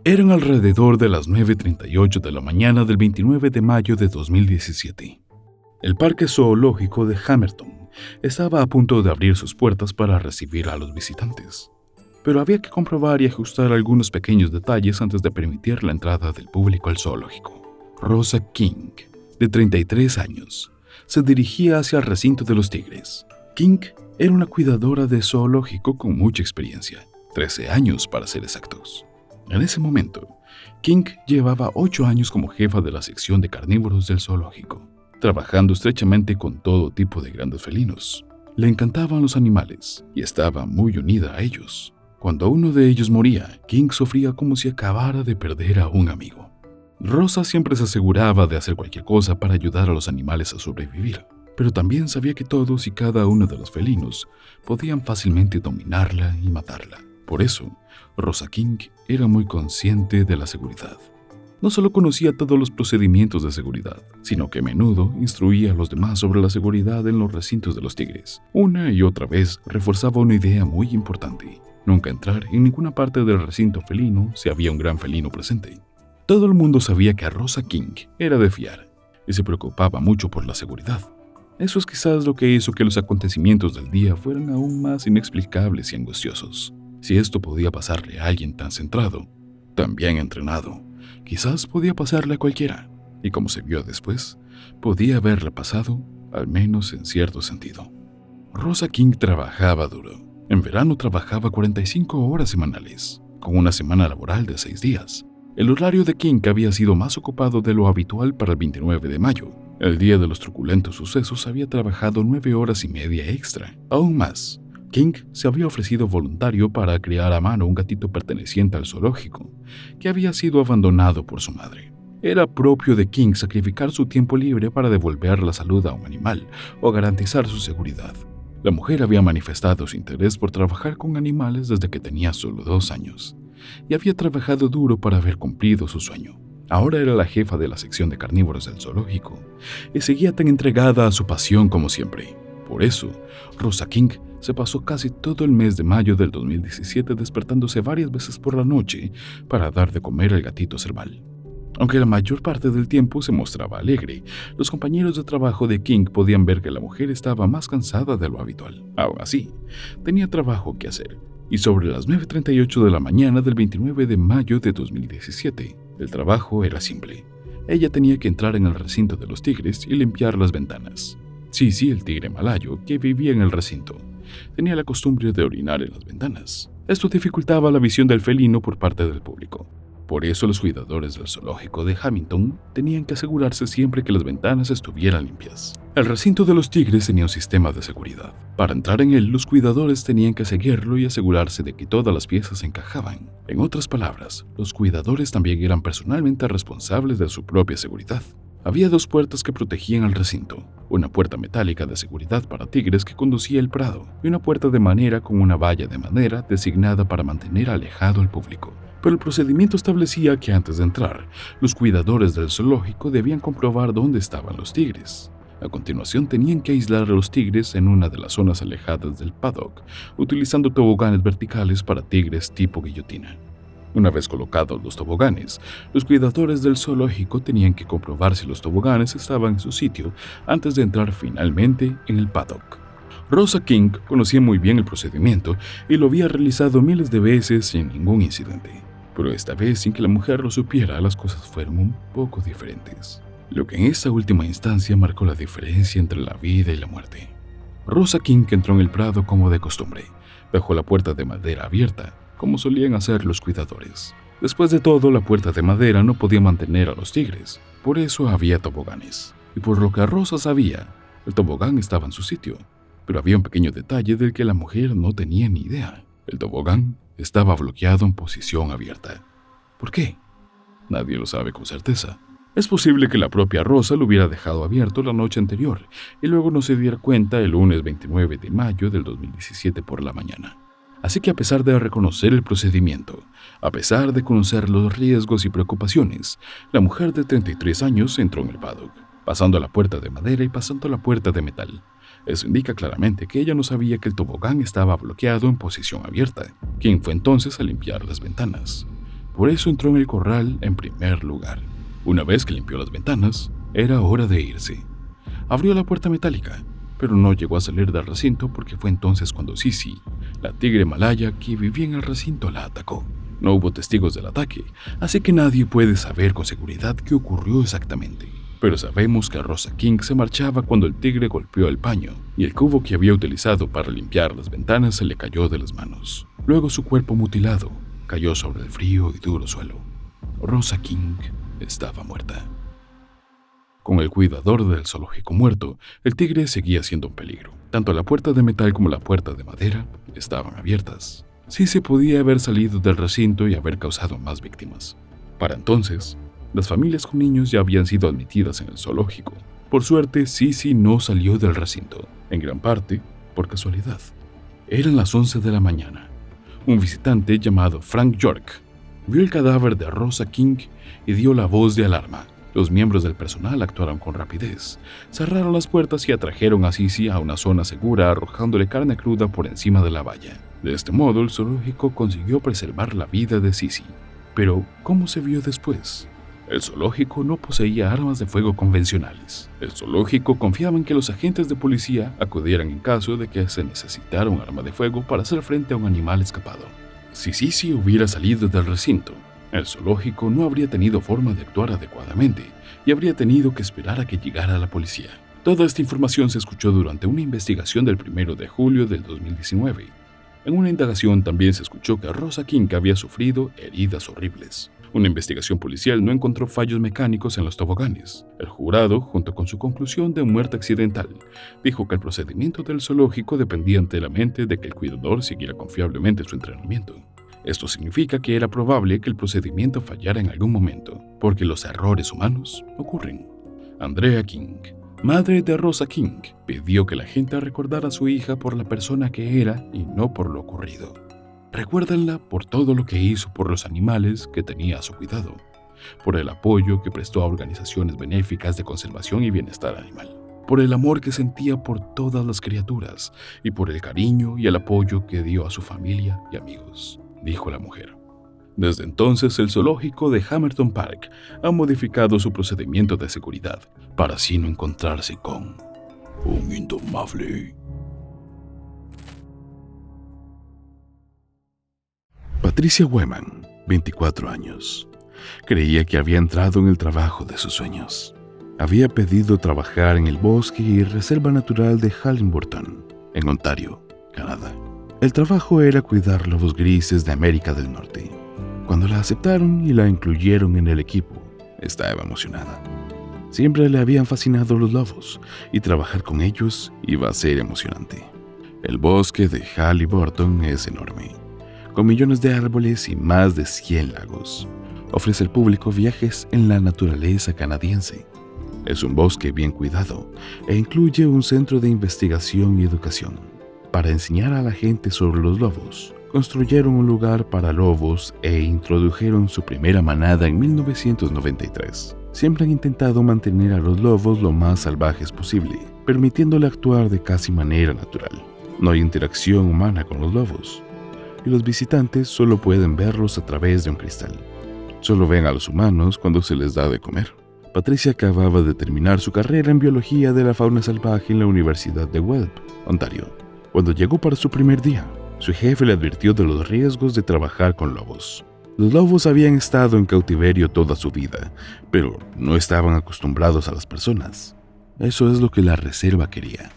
Eran alrededor de las 9:38 de la mañana del 29 de mayo de 2017. El parque zoológico de Hammerton estaba a punto de abrir sus puertas para recibir a los visitantes, pero había que comprobar y ajustar algunos pequeños detalles antes de permitir la entrada del público al zoológico. Rosa King, de 33 años, se dirigía hacia el recinto de los tigres. King era una cuidadora de zoológico con mucha experiencia, 13 años para ser exactos. En ese momento, King llevaba 8 años como jefa de la sección de carnívoros del zoológico, trabajando estrechamente con todo tipo de grandes felinos. Le encantaban los animales y estaba muy unida a ellos. Cuando uno de ellos moría, King sufría como si acabara de perder a un amigo. Rosa siempre se aseguraba de hacer cualquier cosa para ayudar a los animales a sobrevivir, pero también sabía que todos y cada uno de los felinos podían fácilmente dominarla y matarla. Por eso, Rosa King era muy consciente de la seguridad. No solo conocía todos los procedimientos de seguridad, sino que a menudo instruía a los demás sobre la seguridad en los recintos de los tigres. Una y otra vez reforzaba una idea muy importante: nunca entrar en ninguna parte del recinto felino si había un gran felino presente. Todo el mundo sabía que Rosa King era de fiar y se preocupaba mucho por la seguridad. Eso es quizás lo que hizo que los acontecimientos del día fueran aún más inexplicables y angustiosos. Si esto podía pasarle a alguien tan centrado, tan bien entrenado, quizás podía pasarle a cualquiera. Y como se vio después, podía haberle pasado, al menos en cierto sentido. Rosa King trabajaba duro. En verano trabajaba 45 horas semanales, con una semana laboral de 6 días. El horario de King había sido más ocupado de lo habitual para el 29 de mayo. El día de los truculentos sucesos había trabajado 9 horas y media extra. Aún más, King se había ofrecido voluntario para criar a mano un gatito perteneciente al zoológico, que había sido abandonado por su madre. Era propio de King sacrificar su tiempo libre para devolver la salud a un animal o garantizar su seguridad. La mujer había manifestado su interés por trabajar con animales desde que tenía solo 2 años, y había trabajado duro para haber cumplido su sueño. Ahora era la jefa de la sección de carnívoros del zoológico, y seguía tan entregada a su pasión como siempre. Por eso, Rosa King se pasó casi todo el mes de mayo del 2017 despertándose varias veces por la noche para dar de comer al gatito cerval. Aunque la mayor parte del tiempo se mostraba alegre, los compañeros de trabajo de King podían ver que la mujer estaba más cansada de lo habitual. Aún así, tenía trabajo que hacer, y sobre las 9:38 de la mañana del 29 de mayo de 2017, el trabajo era simple. Ella tenía que entrar en el recinto de los tigres y limpiar las ventanas. Sí, el tigre malayo, que vivía en el recinto, tenía la costumbre de orinar en las ventanas. Esto dificultaba la visión del felino por parte del público. Por eso los cuidadores del zoológico de Hamilton tenían que asegurarse siempre que las ventanas estuvieran limpias. El recinto de los tigres tenía un sistema de seguridad. Para entrar en él, los cuidadores tenían que seguirlo y asegurarse de que todas las piezas encajaban. En otras palabras, los cuidadores también eran personalmente responsables de su propia seguridad. Había 2 puertas que protegían el recinto, una puerta metálica de seguridad para tigres que conducía al prado y una puerta de madera con una valla de madera designada para mantener alejado al público. Pero el procedimiento establecía que antes de entrar, los cuidadores del zoológico debían comprobar dónde estaban los tigres. A continuación tenían que aislar a los tigres en una de las zonas alejadas del paddock, utilizando toboganes verticales para tigres tipo guillotina. Una vez colocados los toboganes, los cuidadores del zoológico tenían que comprobar si los toboganes estaban en su sitio antes de entrar finalmente en el paddock. Rosa King conocía muy bien el procedimiento y lo había realizado miles de veces sin ningún incidente. Pero esta vez, sin que la mujer lo supiera, las cosas fueron un poco diferentes. Lo que en esta última instancia marcó la diferencia entre la vida y la muerte. Rosa King entró en el prado como de costumbre. Dejó la puerta de madera abierta, como solían hacer los cuidadores. Después de todo, la puerta de madera no podía mantener a los tigres. Por eso había toboganes. Y por lo que Rosa sabía, el tobogán estaba en su sitio. Pero había un pequeño detalle del que la mujer no tenía ni idea. El tobogán estaba bloqueado en posición abierta. ¿Por qué? Nadie lo sabe con certeza. Es posible que la propia Rosa lo hubiera dejado abierto la noche anterior y luego no se diera cuenta el lunes 29 de mayo del 2017 por la mañana. Así que a pesar de reconocer el procedimiento, a pesar de conocer los riesgos y preocupaciones, la mujer de 33 años entró en el paddock, pasando la puerta de madera y pasando la puerta de metal. Eso indica claramente que ella no sabía que el tobogán estaba bloqueado en posición abierta. ¿Quién fue entonces a limpiar las ventanas? Por eso entró en el corral en primer lugar. Una vez que limpió las ventanas, era hora de irse. Abrió la puerta metálica, pero no llegó a salir del recinto porque fue entonces cuando Sisi, la tigre malaya que vivía en el recinto, la atacó. No hubo testigos del ataque, así que nadie puede saber con seguridad qué ocurrió exactamente. Pero sabemos que Rosa King se marchaba cuando el tigre golpeó el paño y el cubo que había utilizado para limpiar las ventanas se le cayó de las manos. Luego su cuerpo mutilado cayó sobre el frío y duro suelo. Rosa King estaba muerta. Con el cuidador del zoológico muerto, el tigre seguía siendo un peligro. Tanto la puerta de metal como la puerta de madera estaban abiertas. Sí se podía haber salido del recinto y haber causado más víctimas. Para entonces, las familias con niños ya habían sido admitidas en el zoológico. Por suerte, Sisi no salió del recinto, en gran parte por casualidad. Eran las 11 de la mañana. Un visitante llamado Frank York vio el cadáver de Rosa King y dio la voz de alarma. Los miembros del personal actuaron con rapidez, cerraron las puertas y atrajeron a Sisi a una zona segura arrojándole carne cruda por encima de la valla. De este modo, el zoológico consiguió preservar la vida de Sisi. Pero, ¿cómo se vio después? El zoológico no poseía armas de fuego convencionales. El zoológico confiaba en que los agentes de policía acudieran en caso de que se necesitara un arma de fuego para hacer frente a un animal escapado. Si Sisi hubiera salido del recinto, el zoológico no habría tenido forma de actuar adecuadamente y habría tenido que esperar a que llegara la policía. Toda esta información se escuchó durante una investigación del 1 de julio del 2019. En una indagación también se escuchó que Rosa King había sufrido heridas horribles. Una investigación policial no encontró fallos mecánicos en los toboganes. El jurado, junto con su conclusión de muerte accidental, dijo que el procedimiento del zoológico dependía enteramente de que el cuidador siguiera confiablemente su entrenamiento. Esto significa que era probable que el procedimiento fallara en algún momento, porque los errores humanos ocurren. Andrea King, madre de Rosa King, pidió que la gente recordara a su hija por la persona que era y no por lo ocurrido. Recuérdenla por todo lo que hizo por los animales que tenía a su cuidado, por el apoyo que prestó a organizaciones benéficas de conservación y bienestar animal, por el amor que sentía por todas las criaturas y por el cariño y el apoyo que dio a su familia y amigos, dijo la mujer. Desde entonces, el zoológico de Hamerton Park ha modificado su procedimiento de seguridad para así no encontrarse con un indomable. Patricia Weman, 24 años, creía que había entrado en el trabajo de sus sueños. Había pedido trabajar en el bosque y reserva natural de Halliburton, en Ontario, Canadá. El trabajo era cuidar lobos grises de América del Norte. Cuando la aceptaron y la incluyeron en el equipo, estaba emocionada. Siempre le habían fascinado los lobos y trabajar con ellos iba a ser emocionante. El bosque de Halliburton es enorme, con millones de árboles y más de 100 lagos. Ofrece al público viajes en la naturaleza canadiense. Es un bosque bien cuidado e incluye un centro de investigación y educación. Para enseñar a la gente sobre los lobos, construyeron un lugar para lobos e introdujeron su primera manada en 1993. Siempre han intentado mantener a los lobos lo más salvajes posible, permitiéndole actuar de casi manera natural. No hay interacción humana con los lobos, y los visitantes solo pueden verlos a través de un cristal. Solo ven a los humanos cuando se les da de comer. Patricia acababa de terminar su carrera en biología de la fauna salvaje en la Universidad de Guelph, Ontario. Cuando llegó para su primer día, su jefe le advirtió de los riesgos de trabajar con lobos. Los lobos habían estado en cautiverio toda su vida, pero no estaban acostumbrados a las personas. Eso es lo que la reserva quería.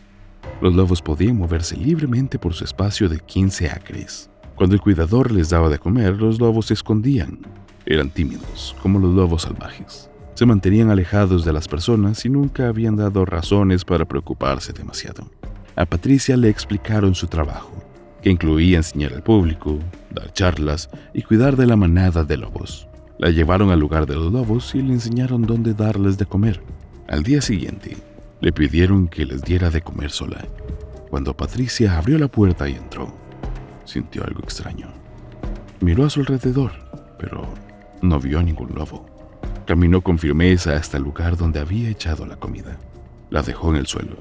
Los lobos podían moverse libremente por su espacio de 15 acres. Cuando el cuidador les daba de comer, los lobos se escondían. Eran tímidos, como los lobos salvajes. Se mantenían alejados de las personas y nunca habían dado razones para preocuparse demasiado. A Patricia le explicaron su trabajo, que incluía enseñar al público, dar charlas y cuidar de la manada de lobos. La llevaron al lugar de los lobos y le enseñaron dónde darles de comer. Al día siguiente, le pidieron que les diera de comer sola. Cuando Patricia abrió la puerta y entró, sintió algo extraño. Miró a su alrededor, pero no vio ningún lobo. Caminó con firmeza hasta el lugar donde había echado la comida. La dejó en el suelo,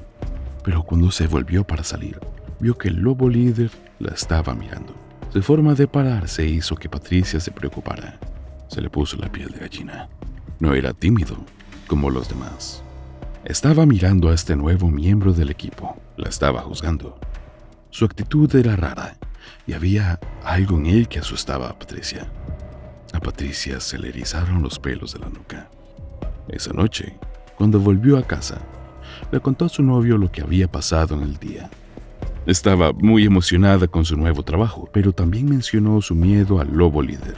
pero cuando se volvió para salir, vio que el lobo líder la estaba mirando. Su forma de pararse hizo que Patricia se preocupara. Se le puso la piel de gallina. No era tímido como los demás. Estaba mirando a este nuevo miembro del equipo. La estaba juzgando. Su actitud era rara y había algo en él que asustaba a Patricia. A Patricia se le erizaron los pelos de la nuca. Esa noche, cuando volvió a casa, le contó a su novio lo que había pasado en el día. Estaba muy emocionada con su nuevo trabajo, pero también mencionó su miedo al lobo líder.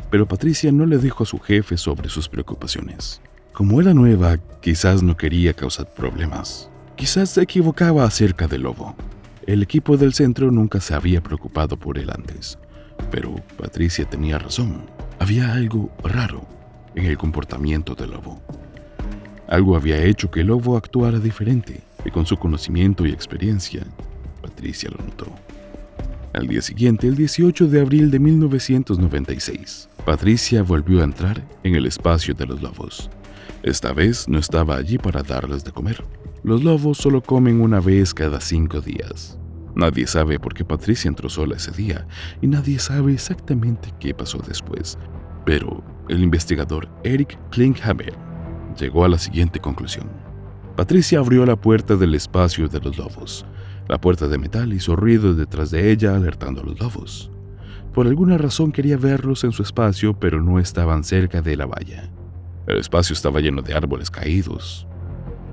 Pero Patricia no le dijo a su jefe sobre sus preocupaciones. Como era nueva, quizás no quería causar problemas. Quizás se equivocaba acerca del lobo. El equipo del centro nunca se había preocupado por él antes. Pero Patricia tenía razón. Había algo raro en el comportamiento del lobo. Algo había hecho que el lobo actuara diferente, y con su conocimiento y experiencia, Patricia lo notó. Al día siguiente, el 18 de abril de 1996, Patricia volvió a entrar en el espacio de los lobos. Esta vez no estaba allí para darles de comer. Los lobos solo comen una vez cada 5 días. Nadie sabe por qué Patricia entró sola ese día y nadie sabe exactamente qué pasó después. Pero el investigador Eric Klinkhammer llegó a la siguiente conclusión. Patricia abrió la puerta del espacio de los lobos. La puerta de metal hizo ruido detrás de ella, alertando a los lobos. Por alguna razón quería verlos en su espacio, pero no estaban cerca de la valla. El espacio estaba lleno de árboles caídos.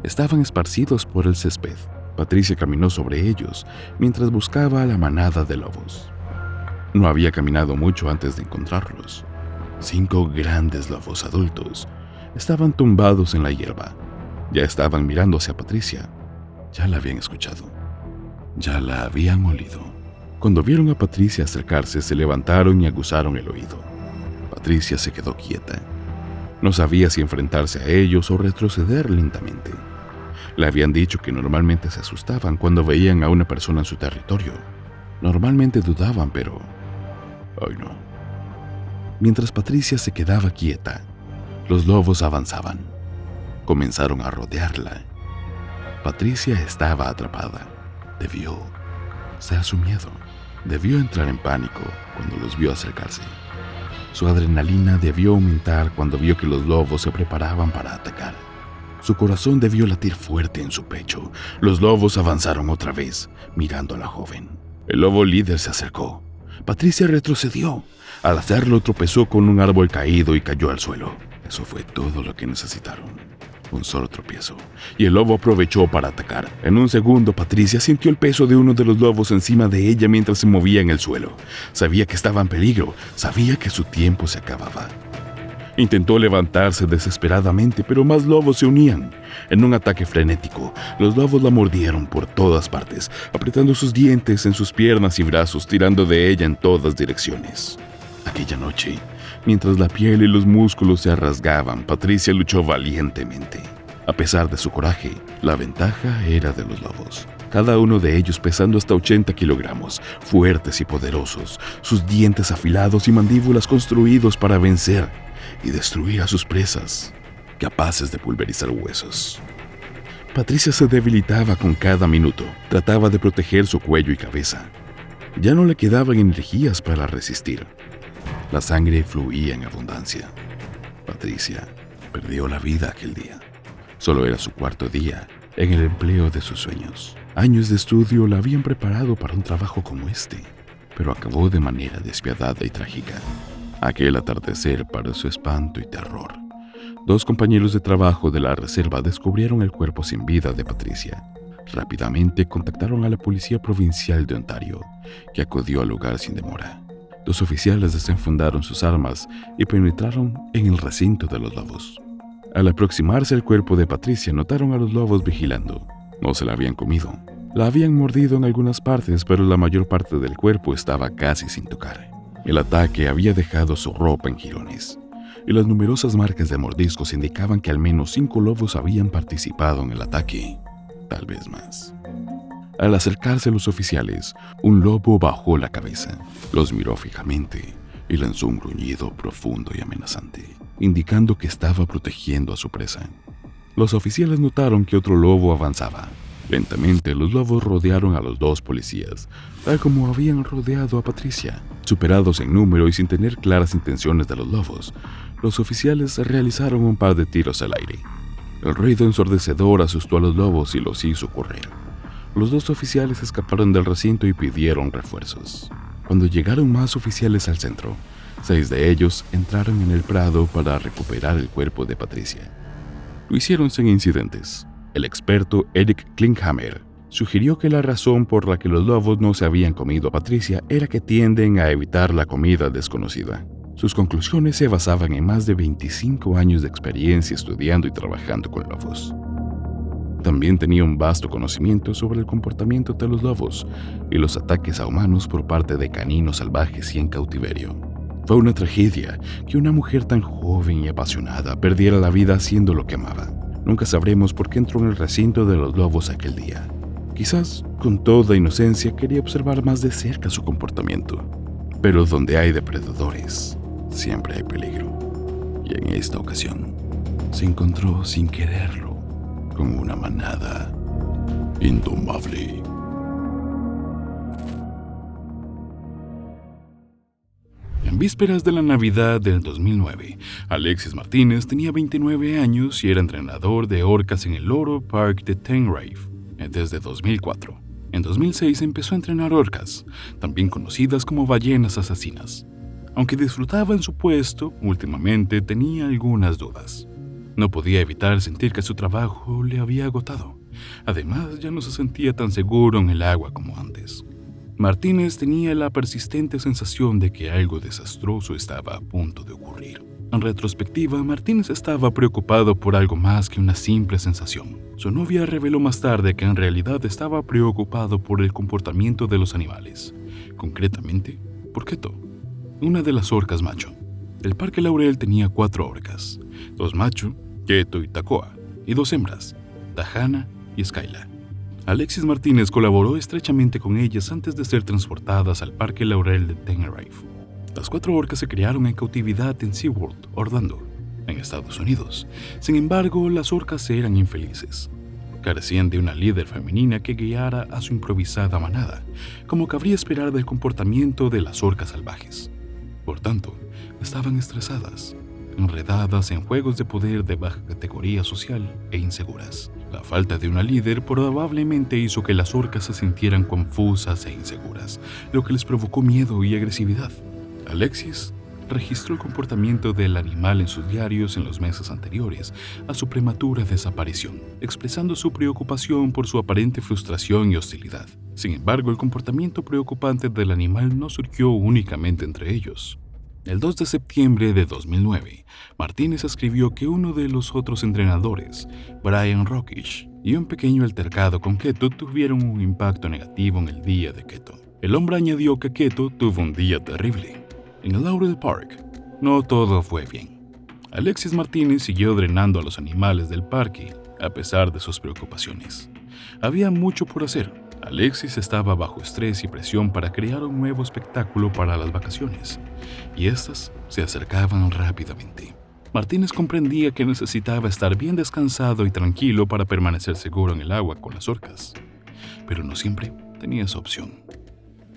Estaban esparcidos por el césped. Patricia caminó sobre ellos mientras buscaba a la manada de lobos. No había caminado mucho antes de encontrarlos. 5 grandes lobos adultos estaban tumbados en la hierba. Ya estaban mirando hacia Patricia. Ya la habían escuchado. Ya la habían olido. Cuando vieron a Patricia acercarse, se levantaron y aguzaron el oído. Patricia se quedó quieta. No sabía si enfrentarse a ellos o retroceder lentamente. Le habían dicho que normalmente se asustaban cuando veían a una persona en su territorio. Normalmente dudaban, pero hoy no. Mientras Patricia se quedaba quieta, los lobos avanzaban. Comenzaron a rodearla. Patricia estaba atrapada. Debió ser su miedo. Debió entrar en pánico cuando los vio acercarse. Su adrenalina debió aumentar cuando vio que los lobos se preparaban para atacar. Su corazón debió latir fuerte en su pecho. Los lobos avanzaron otra vez, mirando a la joven. El lobo líder se acercó. Patricia retrocedió. Al hacerlo, tropezó con un árbol caído y cayó al suelo. Eso fue todo lo que necesitaron. Un solo tropiezo, y el lobo aprovechó para atacar. En un segundo, Patricia sintió el peso de uno de los lobos encima de ella mientras se movía en el suelo. Sabía que estaba en peligro, sabía que su tiempo se acababa. Intentó levantarse desesperadamente, pero más lobos se unían. En un ataque frenético, los lobos la mordieron por todas partes, apretando sus dientes en sus piernas y brazos, tirando de ella en todas direcciones. Aquella noche, mientras la piel y los músculos se rasgaban, Patricia luchó valientemente. A pesar de su coraje, la ventaja era de los lobos. Cada uno de ellos pesando hasta 80 kilogramos, fuertes y poderosos, sus dientes afilados y mandíbulas construidos para vencer y destruir a sus presas, capaces de pulverizar huesos. Patricia se debilitaba con cada minuto. Trataba de proteger su cuello y cabeza. Ya no le quedaban energías para resistir. La sangre fluía en abundancia. Patricia perdió la vida aquel día. Solo era su 4º día en el empleo de sus sueños. Años de estudio la habían preparado para un trabajo como este, pero acabó de manera despiadada y trágica. Aquel atardecer, para su espanto y terror, 2 compañeros de trabajo de la reserva descubrieron el cuerpo sin vida de Patricia. Rápidamente contactaron a la Policía Provincial de Ontario, que acudió al lugar sin demora. 2 oficiales desenfundaron sus armas y penetraron en el recinto de los lobos. Al aproximarse al cuerpo de Patricia, notaron a los lobos vigilando. No se la habían comido. La habían mordido en algunas partes, pero la mayor parte del cuerpo estaba casi sin tocar. El ataque había dejado su ropa en jirones, y las numerosas marcas de mordiscos indicaban que al menos 5 lobos habían participado en el ataque, tal vez más. Al acercarse a los oficiales, un lobo bajó la cabeza, los miró fijamente y lanzó un gruñido profundo y amenazante, indicando que estaba protegiendo a su presa. Los oficiales notaron que otro lobo avanzaba. Lentamente, los lobos rodearon a los 2 policías, tal como habían rodeado a Patricia. Superados en número y sin tener claras intenciones de los lobos, los oficiales realizaron un par de tiros al aire. El ruido ensordecedor asustó a los lobos y los hizo correr. Los 2 oficiales escaparon del recinto y pidieron refuerzos. Cuando llegaron más oficiales al centro, 6 de ellos entraron en el prado para recuperar el cuerpo de Patricia. Lo hicieron sin incidentes. El experto Eric Klinkhammer sugirió que la razón por la que los lobos no se habían comido a Patricia era que tienden a evitar la comida desconocida. Sus conclusiones se basaban en más de 25 años de experiencia estudiando y trabajando con lobos. También tenía un vasto conocimiento sobre el comportamiento de los lobos y los ataques a humanos por parte de caninos salvajes y en cautiverio. Fue una tragedia que una mujer tan joven y apasionada perdiera la vida haciendo lo que amaba. Nunca sabremos por qué entró en el recinto de los lobos aquel día. Quizás, con toda inocencia, quería observar más de cerca su comportamiento. Pero donde hay depredadores, siempre hay peligro. Y en esta ocasión, se encontró sin quererlo con una manada indomable. En vísperas de la Navidad del 2009, Alexis Martínez tenía 29 años y era entrenador de orcas en el Loro Park de Tenerife desde 2004. En 2006 empezó a entrenar orcas, también conocidas como ballenas asesinas. Aunque disfrutaba en su puesto, últimamente tenía algunas dudas. No podía evitar sentir que su trabajo le había agotado. Además, ya no se sentía tan seguro en el agua como antes. Martínez tenía la persistente sensación de que algo desastroso estaba a punto de ocurrir. En retrospectiva, Martínez estaba preocupado por algo más que una simple sensación. Su novia reveló más tarde que en realidad estaba preocupado por el comportamiento de los animales, concretamente por Keto, una de las orcas macho. El Parque Laurel tenía 4 orcas, 2 macho, Keto y Tacoa, y 2 hembras, Tajana y Skyla. Alexis Martínez colaboró estrechamente con ellas antes de ser transportadas al Parque Laurel de Tenerife. Las 4 orcas se criaron en cautividad en SeaWorld, Orlando, en Estados Unidos. Sin embargo, las orcas eran infelices. Carecían de una líder femenina que guiara a su improvisada manada, como cabría esperar del comportamiento de las orcas salvajes. Por tanto, estaban estresadas, enredadas en juegos de poder de baja categoría social e inseguras. La falta de una líder probablemente hizo que las orcas se sintieran confusas e inseguras, lo que les provocó miedo y agresividad. Alexis registró el comportamiento del animal en sus diarios en los meses anteriores a su prematura desaparición, expresando su preocupación por su aparente frustración y hostilidad. Sin embargo, el comportamiento preocupante del animal no surgió únicamente entre ellos. El 2 de septiembre de 2009, Martínez escribió que uno de los otros entrenadores, Brian Rockish, y un pequeño altercado con Keto tuvieron un impacto negativo en el día de Keto. El hombre añadió que Keto tuvo un día terrible. En el Laurel Park, no todo fue bien. Alexis Martínez siguió drenando a los animales del parque, a pesar de sus preocupaciones. Había mucho por hacer. Alexis estaba bajo estrés y presión para crear un nuevo espectáculo para las vacaciones, y estas se acercaban rápidamente. Martínez comprendía que necesitaba estar bien descansado y tranquilo para permanecer seguro en el agua con las orcas, pero no siempre tenía esa opción.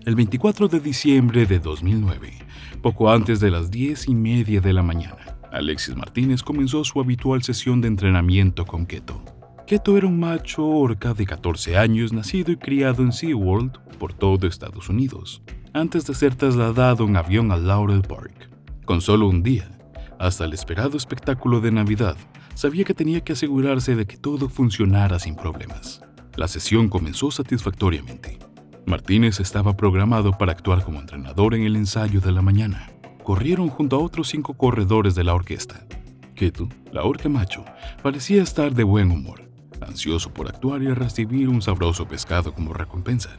El 24 de diciembre de 2009, poco antes de las 10:30 de la mañana, Alexis Martínez comenzó su habitual sesión de entrenamiento con Keto. Keto era un macho orca de 14 años nacido y criado en SeaWorld por todo Estados Unidos, antes de ser trasladado en avión a Laurel Park. Con solo un día, hasta el esperado espectáculo de Navidad, sabía que tenía que asegurarse de que todo funcionara sin problemas. La sesión comenzó satisfactoriamente. Martínez estaba programado para actuar como entrenador en el ensayo de la mañana. Corrieron junto a otros 5 corredores de la orquesta. Keto, la orca macho, parecía estar de buen humor, ansioso por actuar y recibir un sabroso pescado como recompensa.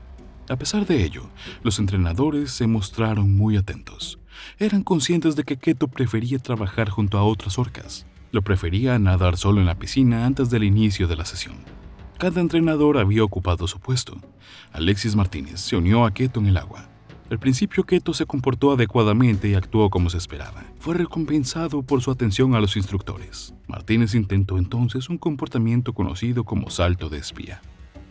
A pesar de ello, los entrenadores se mostraron muy atentos. Eran conscientes de que Keto prefería trabajar junto a otras orcas. Lo prefería a nadar solo en la piscina antes del inicio de la sesión. Cada entrenador había ocupado su puesto. Alexis Martínez se unió a Keto en el agua. Al principio Keto se comportó adecuadamente y actuó como se esperaba. Fue recompensado por su atención a los instructores. Martínez intentó entonces un comportamiento conocido como salto de espía.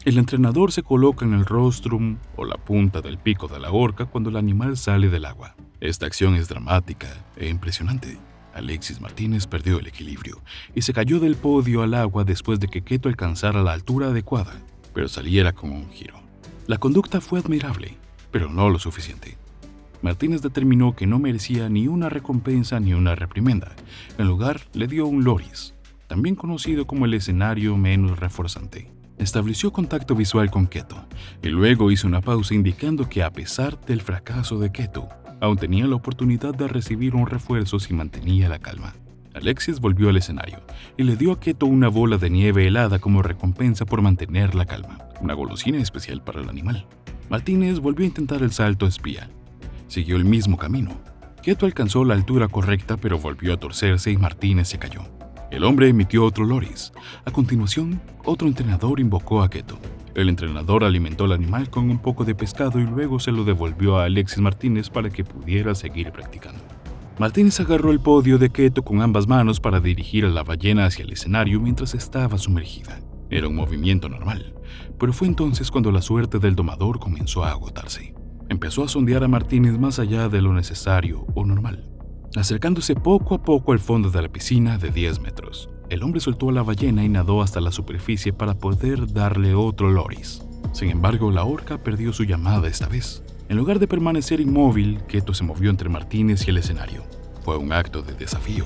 El entrenador se coloca en el rostrum o la punta del pico de la orca cuando el animal sale del agua. Esta acción es dramática e impresionante. Alexis Martínez perdió el equilibrio y se cayó del podio al agua después de que Keto alcanzara la altura adecuada, pero saliera con un giro. La conducta fue admirable, pero no lo suficiente. Martínez determinó que no merecía ni una recompensa ni una reprimenda. En lugar, le dio un loris, también conocido como el escenario menos reforzante. Estableció contacto visual con Keto y luego hizo una pausa indicando que a pesar del fracaso de Keto, aún tenía la oportunidad de recibir un refuerzo si mantenía la calma. Alexis volvió al escenario y le dio a Keto una bola de nieve helada como recompensa por mantener la calma, una golosina especial para el animal. Martínez volvió a intentar el salto espía. Siguió el mismo camino. Keto alcanzó la altura correcta pero volvió a torcerse y Martínez se cayó. El hombre emitió otro loris. A continuación, otro entrenador invocó a Keto. El entrenador alimentó al animal con un poco de pescado y luego se lo devolvió a Alexis Martínez para que pudiera seguir practicando. Martínez agarró el podio de Keto con ambas manos para dirigir a la ballena hacia el escenario mientras estaba sumergida. Era un movimiento normal, pero fue entonces cuando la suerte del domador comenzó a agotarse. Empezó a sondear a Martínez más allá de lo necesario o normal, acercándose poco a poco al fondo de la piscina de 10 metros. El hombre soltó a la ballena y nadó hasta la superficie para poder darle otro loris. Sin embargo, la orca perdió su llamada esta vez. En lugar de permanecer inmóvil, Keto se movió entre Martínez y el escenario. Fue un acto de desafío,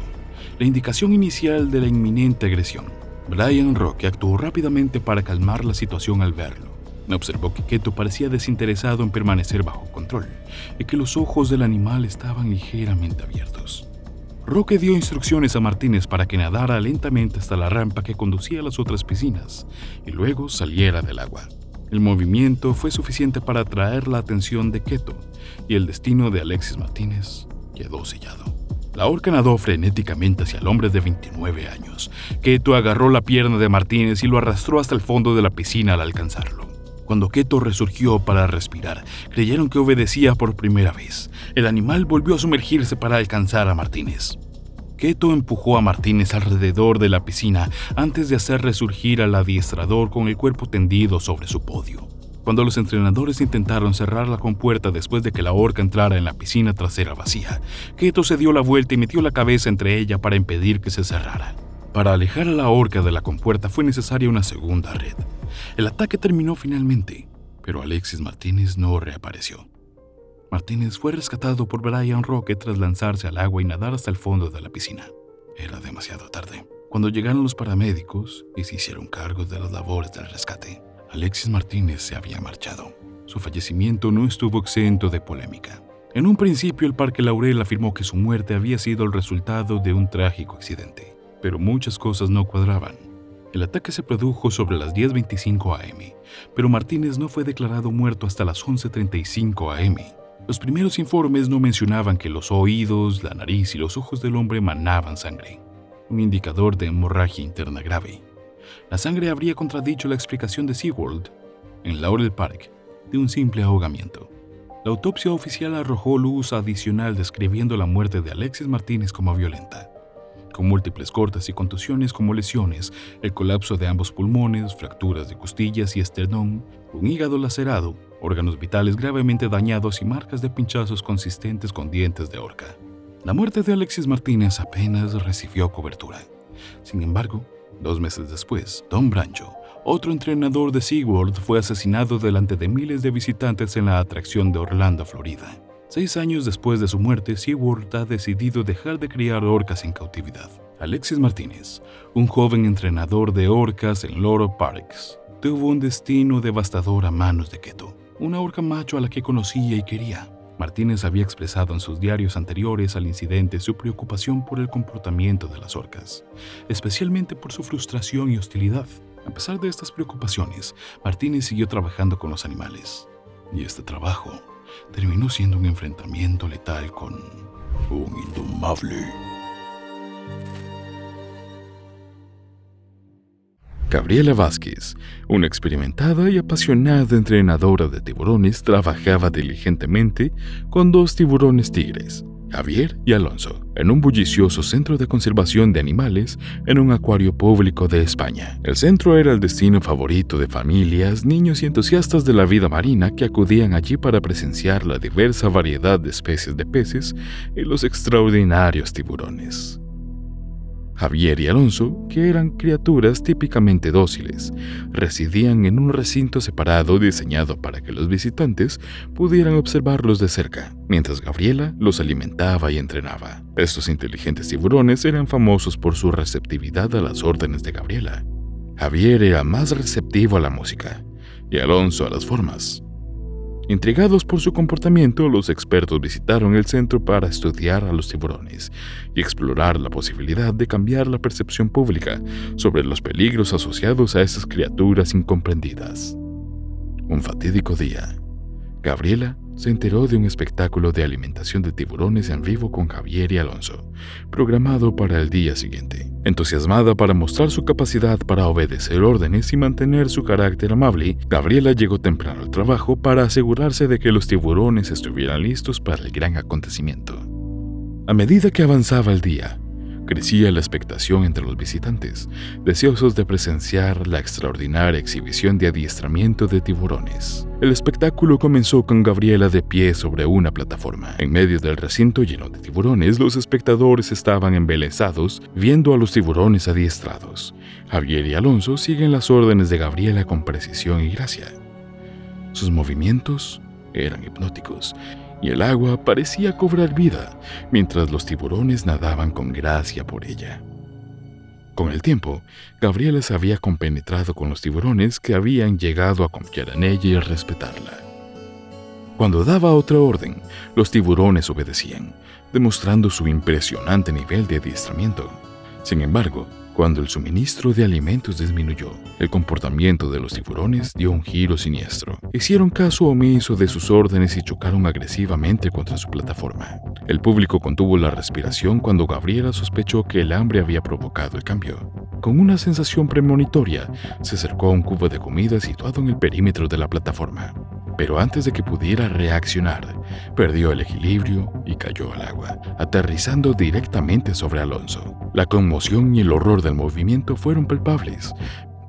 la indicación inicial de la inminente agresión. Brian Roque actuó rápidamente para calmar la situación al verlo. Observó que Keto parecía desinteresado en permanecer bajo control y que los ojos del animal estaban ligeramente abiertos. Roque dio instrucciones a Martínez para que nadara lentamente hasta la rampa que conducía a las otras piscinas y luego saliera del agua. El movimiento fue suficiente para atraer la atención de Keto y el destino de Alexis Martínez quedó sellado. La orca nadó frenéticamente hacia el hombre de 29 años. Keto agarró la pierna de Martínez y lo arrastró hasta el fondo de la piscina al alcanzarlo. Cuando Keto resurgió para respirar, creyeron que obedecía por primera vez. El animal volvió a sumergirse para alcanzar a Martínez. Keto empujó a Martínez alrededor de la piscina antes de hacer resurgir al adiestrador con el cuerpo tendido sobre su podio. Cuando los entrenadores intentaron cerrar la compuerta después de que la orca entrara en la piscina trasera vacía, Keto se dio la vuelta y metió la cabeza entre ella para impedir que se cerrara. Para alejar a la orca de la compuerta fue necesaria una segunda red. El ataque terminó finalmente, pero Alexis Martínez no reapareció. Martínez fue rescatado por Brian Roque tras lanzarse al agua y nadar hasta el fondo de la piscina. Era demasiado tarde. Cuando llegaron los paramédicos y se hicieron cargo de las labores del rescate, Alexis Martínez se había marchado. Su fallecimiento no estuvo exento de polémica. En un principio, el Parque Laurel afirmó que su muerte había sido el resultado de un trágico accidente, pero muchas cosas no cuadraban. El ataque se produjo sobre las 10:25 am, pero Martínez no fue declarado muerto hasta las 11:35 am. Los primeros informes no mencionaban que los oídos, la nariz y los ojos del hombre manaban sangre, un indicador de hemorragia interna grave. La sangre habría contradicho la explicación de SeaWorld en Laurel Park de un simple ahogamiento. La autopsia oficial arrojó luz adicional describiendo la muerte de Alexis Martínez como violenta, con múltiples cortes y contusiones como lesiones, el colapso de ambos pulmones, fracturas de costillas y esternón, un hígado lacerado, órganos vitales gravemente dañados y marcas de pinchazos consistentes con dientes de orca. La muerte de Alexis Martínez apenas recibió cobertura. Sin embargo, 2 meses después, Tom Brancho, otro entrenador de SeaWorld, fue asesinado delante de miles de visitantes en la atracción de Orlando, Florida. 6 años después de su muerte, SeaWorld ha decidido dejar de criar orcas en cautividad. Alexis Martínez, un joven entrenador de orcas en Laurel Parks, tuvo un destino devastador a manos de Keto, una orca macho a la que conocía y quería. Martínez había expresado en sus diarios anteriores al incidente su preocupación por el comportamiento de las orcas, especialmente por su frustración y hostilidad. A pesar de estas preocupaciones, Martínez siguió trabajando con los animales, y este trabajo terminó siendo un enfrentamiento letal con un indomable. Gabriela Vázquez, una experimentada y apasionada entrenadora de tiburones, trabajaba diligentemente con 2 tiburones tigres, Javier y Alonso, en un bullicioso centro de conservación de animales en un acuario público de España. El centro era el destino favorito de familias, niños y entusiastas de la vida marina que acudían allí para presenciar la diversa variedad de especies de peces y los extraordinarios tiburones. Javier y Alonso, que eran criaturas típicamente dóciles, residían en un recinto separado diseñado para que los visitantes pudieran observarlos de cerca, mientras Gabriela los alimentaba y entrenaba. Estos inteligentes tiburones eran famosos por su receptividad a las órdenes de Gabriela. Javier era más receptivo a la música y Alonso a las formas. Intrigados por su comportamiento, los expertos visitaron el centro para estudiar a los tiburones y explorar la posibilidad de cambiar la percepción pública sobre los peligros asociados a esas criaturas incomprendidas. Un fatídico día, Gabriela se enteró de un espectáculo de alimentación de tiburones en vivo con Javier y Alonso, programado para el día siguiente. Entusiasmada para mostrar su capacidad para obedecer órdenes y mantener su carácter amable, Gabriela llegó temprano al trabajo para asegurarse de que los tiburones estuvieran listos para el gran acontecimiento. A medida que avanzaba el día, crecía la expectación entre los visitantes, deseosos de presenciar la extraordinaria exhibición de adiestramiento de tiburones. El espectáculo comenzó con Gabriela de pie sobre una plataforma. En medio del recinto lleno de tiburones, los espectadores estaban embelesados viendo a los tiburones adiestrados. Javier y Alonso siguen las órdenes de Gabriela con precisión y gracia. Sus movimientos eran hipnóticos y el agua parecía cobrar vida, mientras los tiburones nadaban con gracia por ella. Con el tiempo, Gabriela se había compenetrado con los tiburones que habían llegado a confiar en ella y respetarla. Cuando daba otra orden, los tiburones obedecían, demostrando su impresionante nivel de adiestramiento. Sin embargo, cuando el suministro de alimentos disminuyó, el comportamiento de los tiburones dio un giro siniestro. Hicieron caso omiso de sus órdenes y chocaron agresivamente contra su plataforma. El público contuvo la respiración cuando Gabriela sospechó que el hambre había provocado el cambio. Con una sensación premonitoria, se acercó a un cubo de comida situado en el perímetro de la plataforma. Pero antes de que pudiera reaccionar, perdió el equilibrio y cayó al agua, aterrizando directamente sobre Alonso. La conmoción y el horror del movimiento fueron palpables,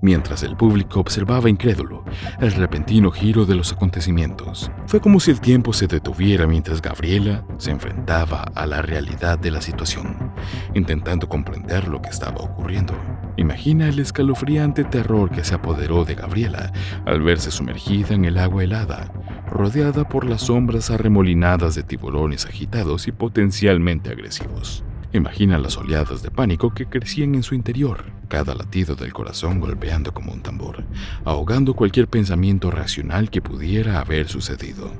mientras el público observaba incrédulo el repentino giro de los acontecimientos. Fue como si el tiempo se detuviera mientras Gabriela se enfrentaba a la realidad de la situación, intentando comprender lo que estaba ocurriendo. Imagina el escalofriante terror que se apoderó de Gabriela al verse sumergida en el agua helada, rodeada por las sombras arremolinadas de tiburones agitados y potencialmente agresivos. Imagina las oleadas de pánico que crecían en su interior, cada latido del corazón golpeando como un tambor, ahogando cualquier pensamiento racional que pudiera haber sucedido.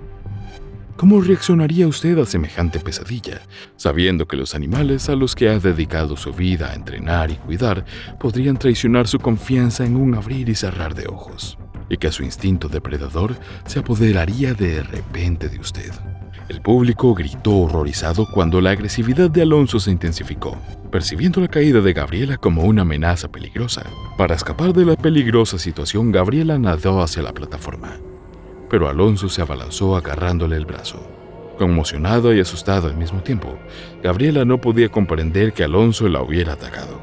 ¿Cómo reaccionaría usted a semejante pesadilla, sabiendo que los animales a los que ha dedicado su vida a entrenar y cuidar podrían traicionar su confianza en un abrir y cerrar de ojos, y que su instinto depredador se apoderaría de repente de usted? El público gritó horrorizado cuando la agresividad de Alonso se intensificó, percibiendo la caída de Gabriela como una amenaza peligrosa. Para escapar de la peligrosa situación, Gabriela nadó hacia la plataforma, pero Alonso se abalanzó agarrándole el brazo. Conmocionada y asustada al mismo tiempo, Gabriela no podía comprender que Alonso la hubiera atacado.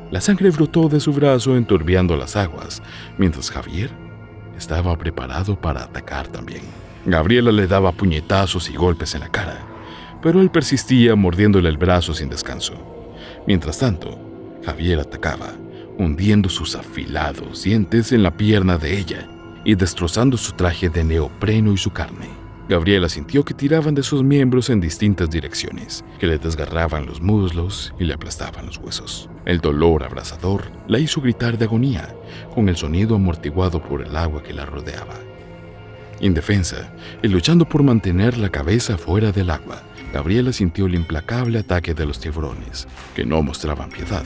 La sangre brotó de su brazo enturbiando las aguas, mientras Javier estaba preparado para atacar también. Gabriela le daba puñetazos y golpes en la cara, pero él persistía mordiéndole el brazo sin descanso. Mientras tanto, Javier atacaba, hundiendo sus afilados dientes en la pierna de ella y destrozando su traje de neopreno y su carne. Gabriela sintió que tiraban de sus miembros en distintas direcciones, que le desgarraban los muslos y le aplastaban los huesos. El dolor abrasador la hizo gritar de agonía, con el sonido amortiguado por el agua que la rodeaba. Indefensa y luchando por mantener la cabeza fuera del agua, Gabriela sintió el implacable ataque de los tiburones, que no mostraban piedad.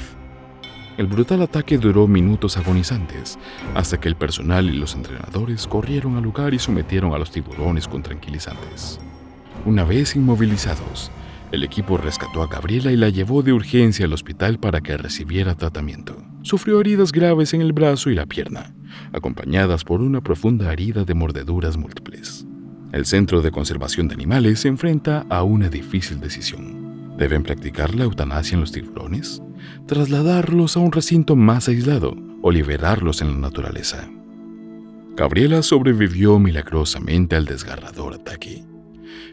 El brutal ataque duró minutos agonizantes, hasta que el personal y los entrenadores corrieron al lugar y sometieron a los tiburones con tranquilizantes. Una vez inmovilizados, el equipo rescató a Gabriela y la llevó de urgencia al hospital para que recibiera tratamiento. Sufrió heridas graves en el brazo y la pierna, acompañadas por una profunda herida de mordeduras múltiples. El Centro de Conservación de Animales se enfrenta a una difícil decisión. ¿Deben practicar la eutanasia en los tiburones? ¿Trasladarlos a un recinto más aislado o liberarlos en la naturaleza? Gabriela sobrevivió milagrosamente al desgarrador ataque,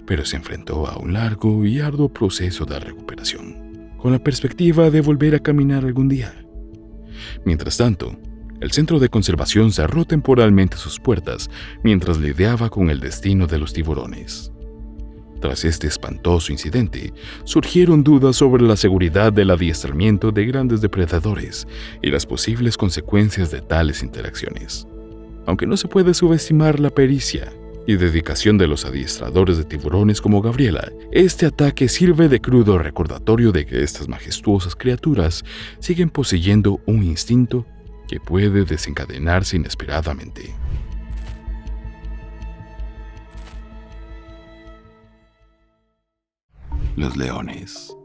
pero se enfrentó a un largo y arduo proceso de recuperación, con la perspectiva de volver a caminar algún día. Mientras tanto, el Centro de Conservación cerró temporalmente sus puertas mientras lidiaba con el destino de los tiburones. Tras este espantoso incidente, surgieron dudas sobre la seguridad del adiestramiento de grandes depredadores y las posibles consecuencias de tales interacciones. Aunque no se puede subestimar la pericia y dedicación de los adiestradores de tiburones como Gabriela, este ataque sirve de crudo recordatorio de que estas majestuosas criaturas siguen poseyendo un instinto que puede desencadenarse inesperadamente. Los leones,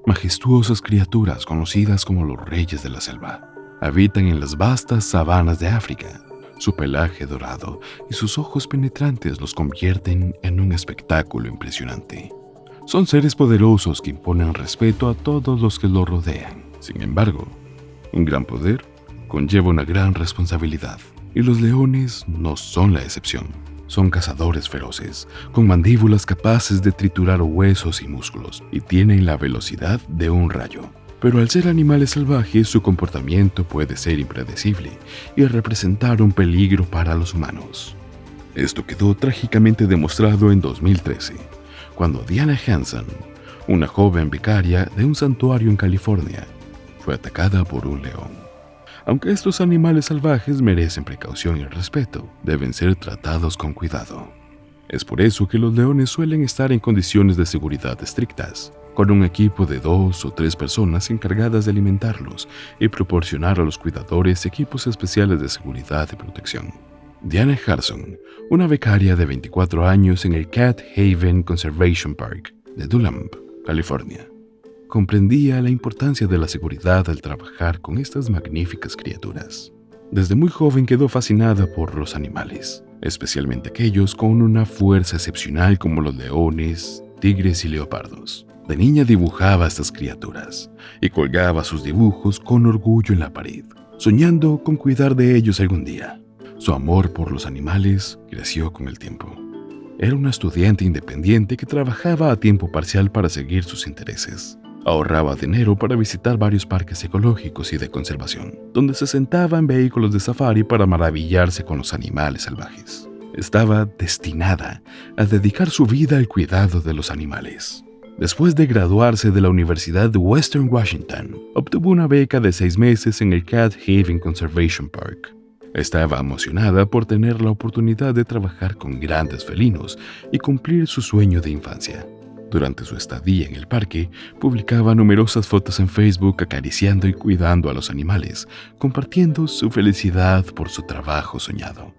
majestuosas criaturas conocidas como los reyes de la selva, habitan en las vastas sabanas de África. Su pelaje dorado y sus ojos penetrantes los convierten en un espectáculo impresionante. Son seres poderosos que imponen respeto a todos los que los rodean. Sin embargo, un gran poder conlleva una gran responsabilidad, y los leones no son la excepción. Son cazadores feroces, con mandíbulas capaces de triturar huesos y músculos, y tienen la velocidad de un rayo. Pero al ser animales salvajes, su comportamiento puede ser impredecible y representar un peligro para los humanos. Esto quedó trágicamente demostrado en 2013, cuando Diana Hansen, una joven becaria de un santuario en California, fue atacada por un león. Aunque estos animales salvajes merecen precaución y respeto, deben ser tratados con cuidado. Es por eso que los leones suelen estar en condiciones de seguridad estrictas, con un equipo de 2 o 3 personas encargadas de alimentarlos y proporcionar a los cuidadores equipos especiales de seguridad y protección. Diana Harrison, una becaria de 24 años en el Cat Haven Conservation Park de Dunlap, California, comprendía la importancia de la seguridad al trabajar con estas magníficas criaturas. Desde muy joven quedó fascinada por los animales, especialmente aquellos con una fuerza excepcional como los leones, tigres y leopardos. De niña dibujaba a estas criaturas y colgaba sus dibujos con orgullo en la pared, soñando con cuidar de ellos algún día. Su amor por los animales creció con el tiempo. Era una estudiante independiente que trabajaba a tiempo parcial para seguir sus intereses. Ahorraba dinero para visitar varios parques ecológicos y de conservación, donde se sentaba en vehículos de safari para maravillarse con los animales salvajes. Estaba destinada a dedicar su vida al cuidado de los animales. Después de graduarse de la Universidad de Western Washington, obtuvo una beca de 6 meses en el Cat Haven Conservation Park. Estaba emocionada por tener la oportunidad de trabajar con grandes felinos y cumplir su sueño de infancia. Durante su estadía en el parque, publicaba numerosas fotos en Facebook acariciando y cuidando a los animales, compartiendo su felicidad por su trabajo soñado.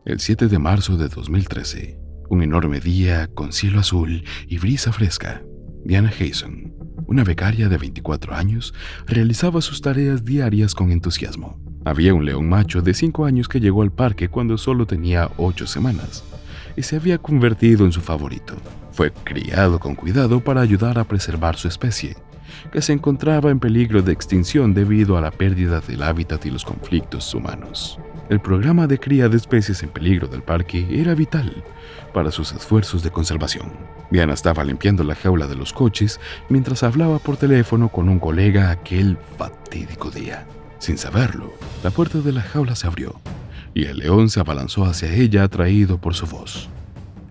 El 7 de marzo de 2013, un enorme día con cielo azul y brisa fresca, Diana Hansen, una becaria de 24 años, realizaba sus tareas diarias con entusiasmo. Había un león macho de 5 años que llegó al parque cuando solo tenía 8 semanas y se había convertido en su favorito. Fue criado con cuidado para ayudar a preservar su especie, que se encontraba en peligro de extinción debido a la pérdida del hábitat y los conflictos humanos. El programa de cría de especies en peligro del parque era vital para sus esfuerzos de conservación. Diana estaba limpiando la jaula de los coches mientras hablaba por teléfono con un colega aquel fatídico día. Sin saberlo, la puerta de la jaula se abrió y el león se abalanzó hacia ella atraído por su voz.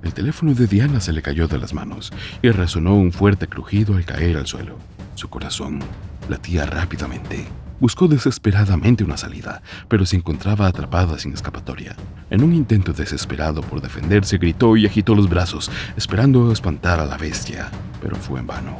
El teléfono de Diana se le cayó de las manos y resonó un fuerte crujido al caer al suelo. Su corazón latía rápidamente. Buscó desesperadamente una salida, pero se encontraba atrapada sin escapatoria. En un intento desesperado por defenderse, gritó y agitó los brazos, esperando espantar a la bestia, pero fue en vano.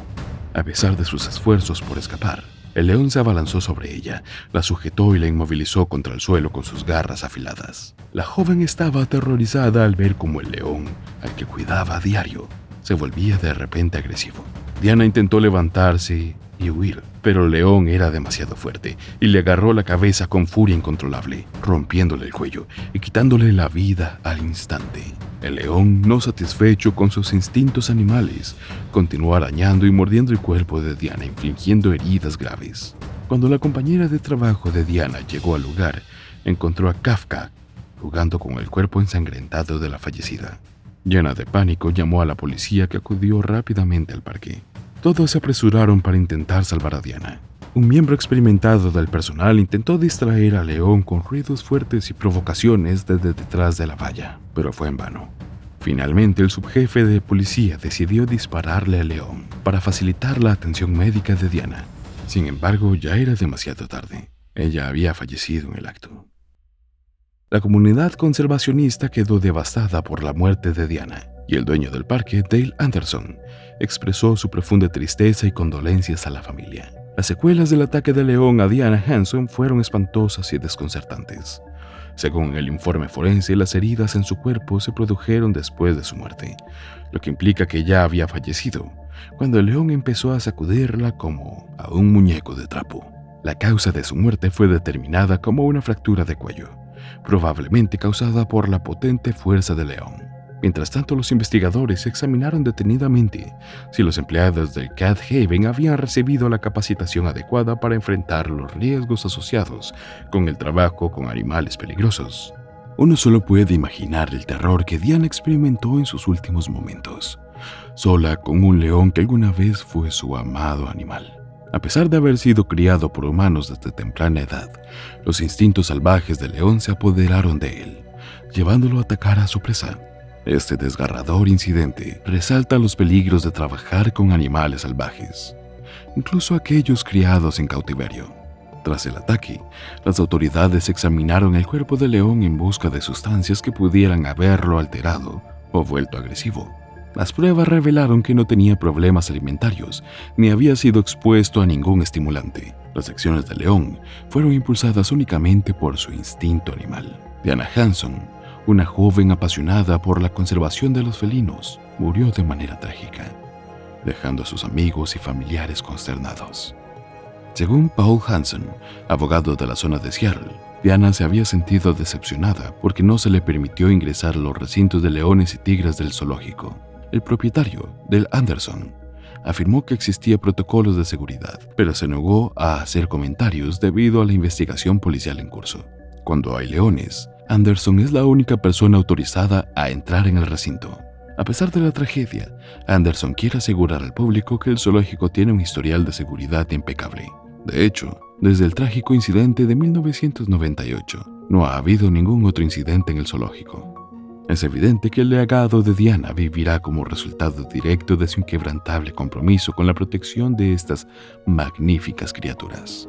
A pesar de sus esfuerzos por escapar, el león se abalanzó sobre ella, la sujetó y la inmovilizó contra el suelo con sus garras afiladas. La joven estaba aterrorizada al ver cómo el león, al que cuidaba a diario, se volvía de repente agresivo. Diana intentó levantarse y huir, pero el león era demasiado fuerte y le agarró la cabeza con furia incontrolable, rompiéndole el cuello y quitándole la vida al instante. El león, no satisfecho con sus instintos animales, continuó arañando y mordiendo el cuerpo de Diana, infligiendo heridas graves. Cuando la compañera de trabajo de Diana llegó al lugar, encontró a Kafka jugando con el cuerpo ensangrentado de la fallecida. Llena de pánico, llamó a la policía, que acudió rápidamente al parque. Todos se apresuraron para intentar salvar a Diana. Un miembro experimentado del personal intentó distraer al león con ruidos fuertes y provocaciones desde detrás de la valla, pero fue en vano. Finalmente, el subjefe de policía decidió dispararle al león para facilitar la atención médica de Diana. Sin embargo, ya era demasiado tarde. Ella había fallecido en el acto. La comunidad conservacionista quedó devastada por la muerte de Diana, y el dueño del parque, Dale Anderson, expresó su profunda tristeza y condolencias a la familia. Las secuelas del ataque de león a Diana Hanson fueron espantosas y desconcertantes. Según el informe forense, las heridas en su cuerpo se produjeron después de su muerte, lo que implica que ya había fallecido, cuando el león empezó a sacudirla como a un muñeco de trapo. La causa de su muerte fue determinada como una fractura de cuello, probablemente causada por la potente fuerza del león. Mientras tanto, los investigadores examinaron detenidamente si los empleados del Cat Haven habían recibido la capacitación adecuada para enfrentar los riesgos asociados con el trabajo con animales peligrosos. Uno solo puede imaginar el terror que Diana experimentó en sus últimos momentos, sola con un león que alguna vez fue su amado animal. A pesar de haber sido criado por humanos desde temprana edad, los instintos salvajes del león se apoderaron de él, llevándolo a atacar a su presa. Este desgarrador incidente resalta los peligros de trabajar con animales salvajes, incluso aquellos criados en cautiverio. Tras el ataque, las autoridades examinaron el cuerpo del león en busca de sustancias que pudieran haberlo alterado o vuelto agresivo. Las pruebas revelaron que no tenía problemas alimentarios ni había sido expuesto a ningún estimulante. Las acciones del león fueron impulsadas únicamente por su instinto animal. Diana Hanson, una joven apasionada por la conservación de los felinos, murió de manera trágica, dejando a sus amigos y familiares consternados. Según Paul Hanson, abogado de la zona de Seattle, Diana se había sentido decepcionada porque no se le permitió ingresar a los recintos de leones y tigres del zoológico. El propietario, Dale Anderson, afirmó que existía protocolos de seguridad, pero se negó a hacer comentarios debido a la investigación policial en curso. Cuando hay leones, Anderson es la única persona autorizada a entrar en el recinto. A pesar de la tragedia, Anderson quiere asegurar al público que el zoológico tiene un historial de seguridad impecable. De hecho, desde el trágico incidente de 1998, no ha habido ningún otro incidente en el zoológico. Es evidente que el legado de Diana vivirá como resultado directo de su inquebrantable compromiso con la protección de estas magníficas criaturas.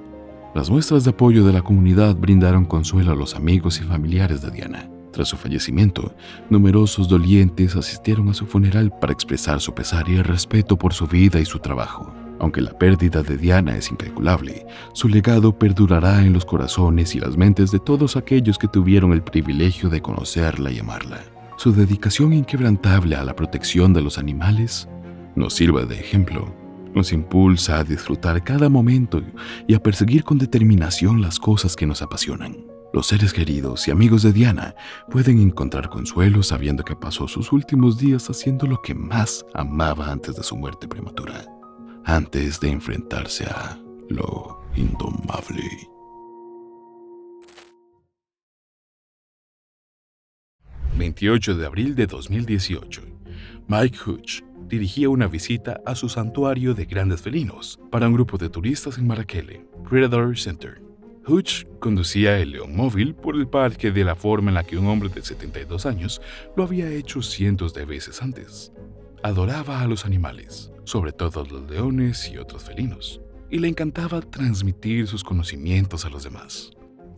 Las muestras de apoyo de la comunidad brindaron consuelo a los amigos y familiares de Diana. Tras su fallecimiento, numerosos dolientes asistieron a su funeral para expresar su pesar y el respeto por su vida y su trabajo. Aunque la pérdida de Diana es incalculable, su legado perdurará en los corazones y las mentes de todos aquellos que tuvieron el privilegio de conocerla y amarla. Su dedicación inquebrantable a la protección de los animales nos sirve de ejemplo. Nos impulsa a disfrutar cada momento y a perseguir con determinación las cosas que nos apasionan. Los seres queridos y amigos de Diana pueden encontrar consuelo sabiendo que pasó sus últimos días haciendo lo que más amaba antes de su muerte prematura, antes de enfrentarse a lo indomable. ...28 de abril de 2018... Mike Hutch dirigía una visita a su santuario de grandes felinos para un grupo de turistas en Marrakech, Predator Center. Hutch conducía el león móvil por el parque de la forma en la que un hombre de 72 años lo había hecho cientos de veces antes. Adoraba a los animales, sobre todo los leones y otros felinos, y le encantaba transmitir sus conocimientos a los demás.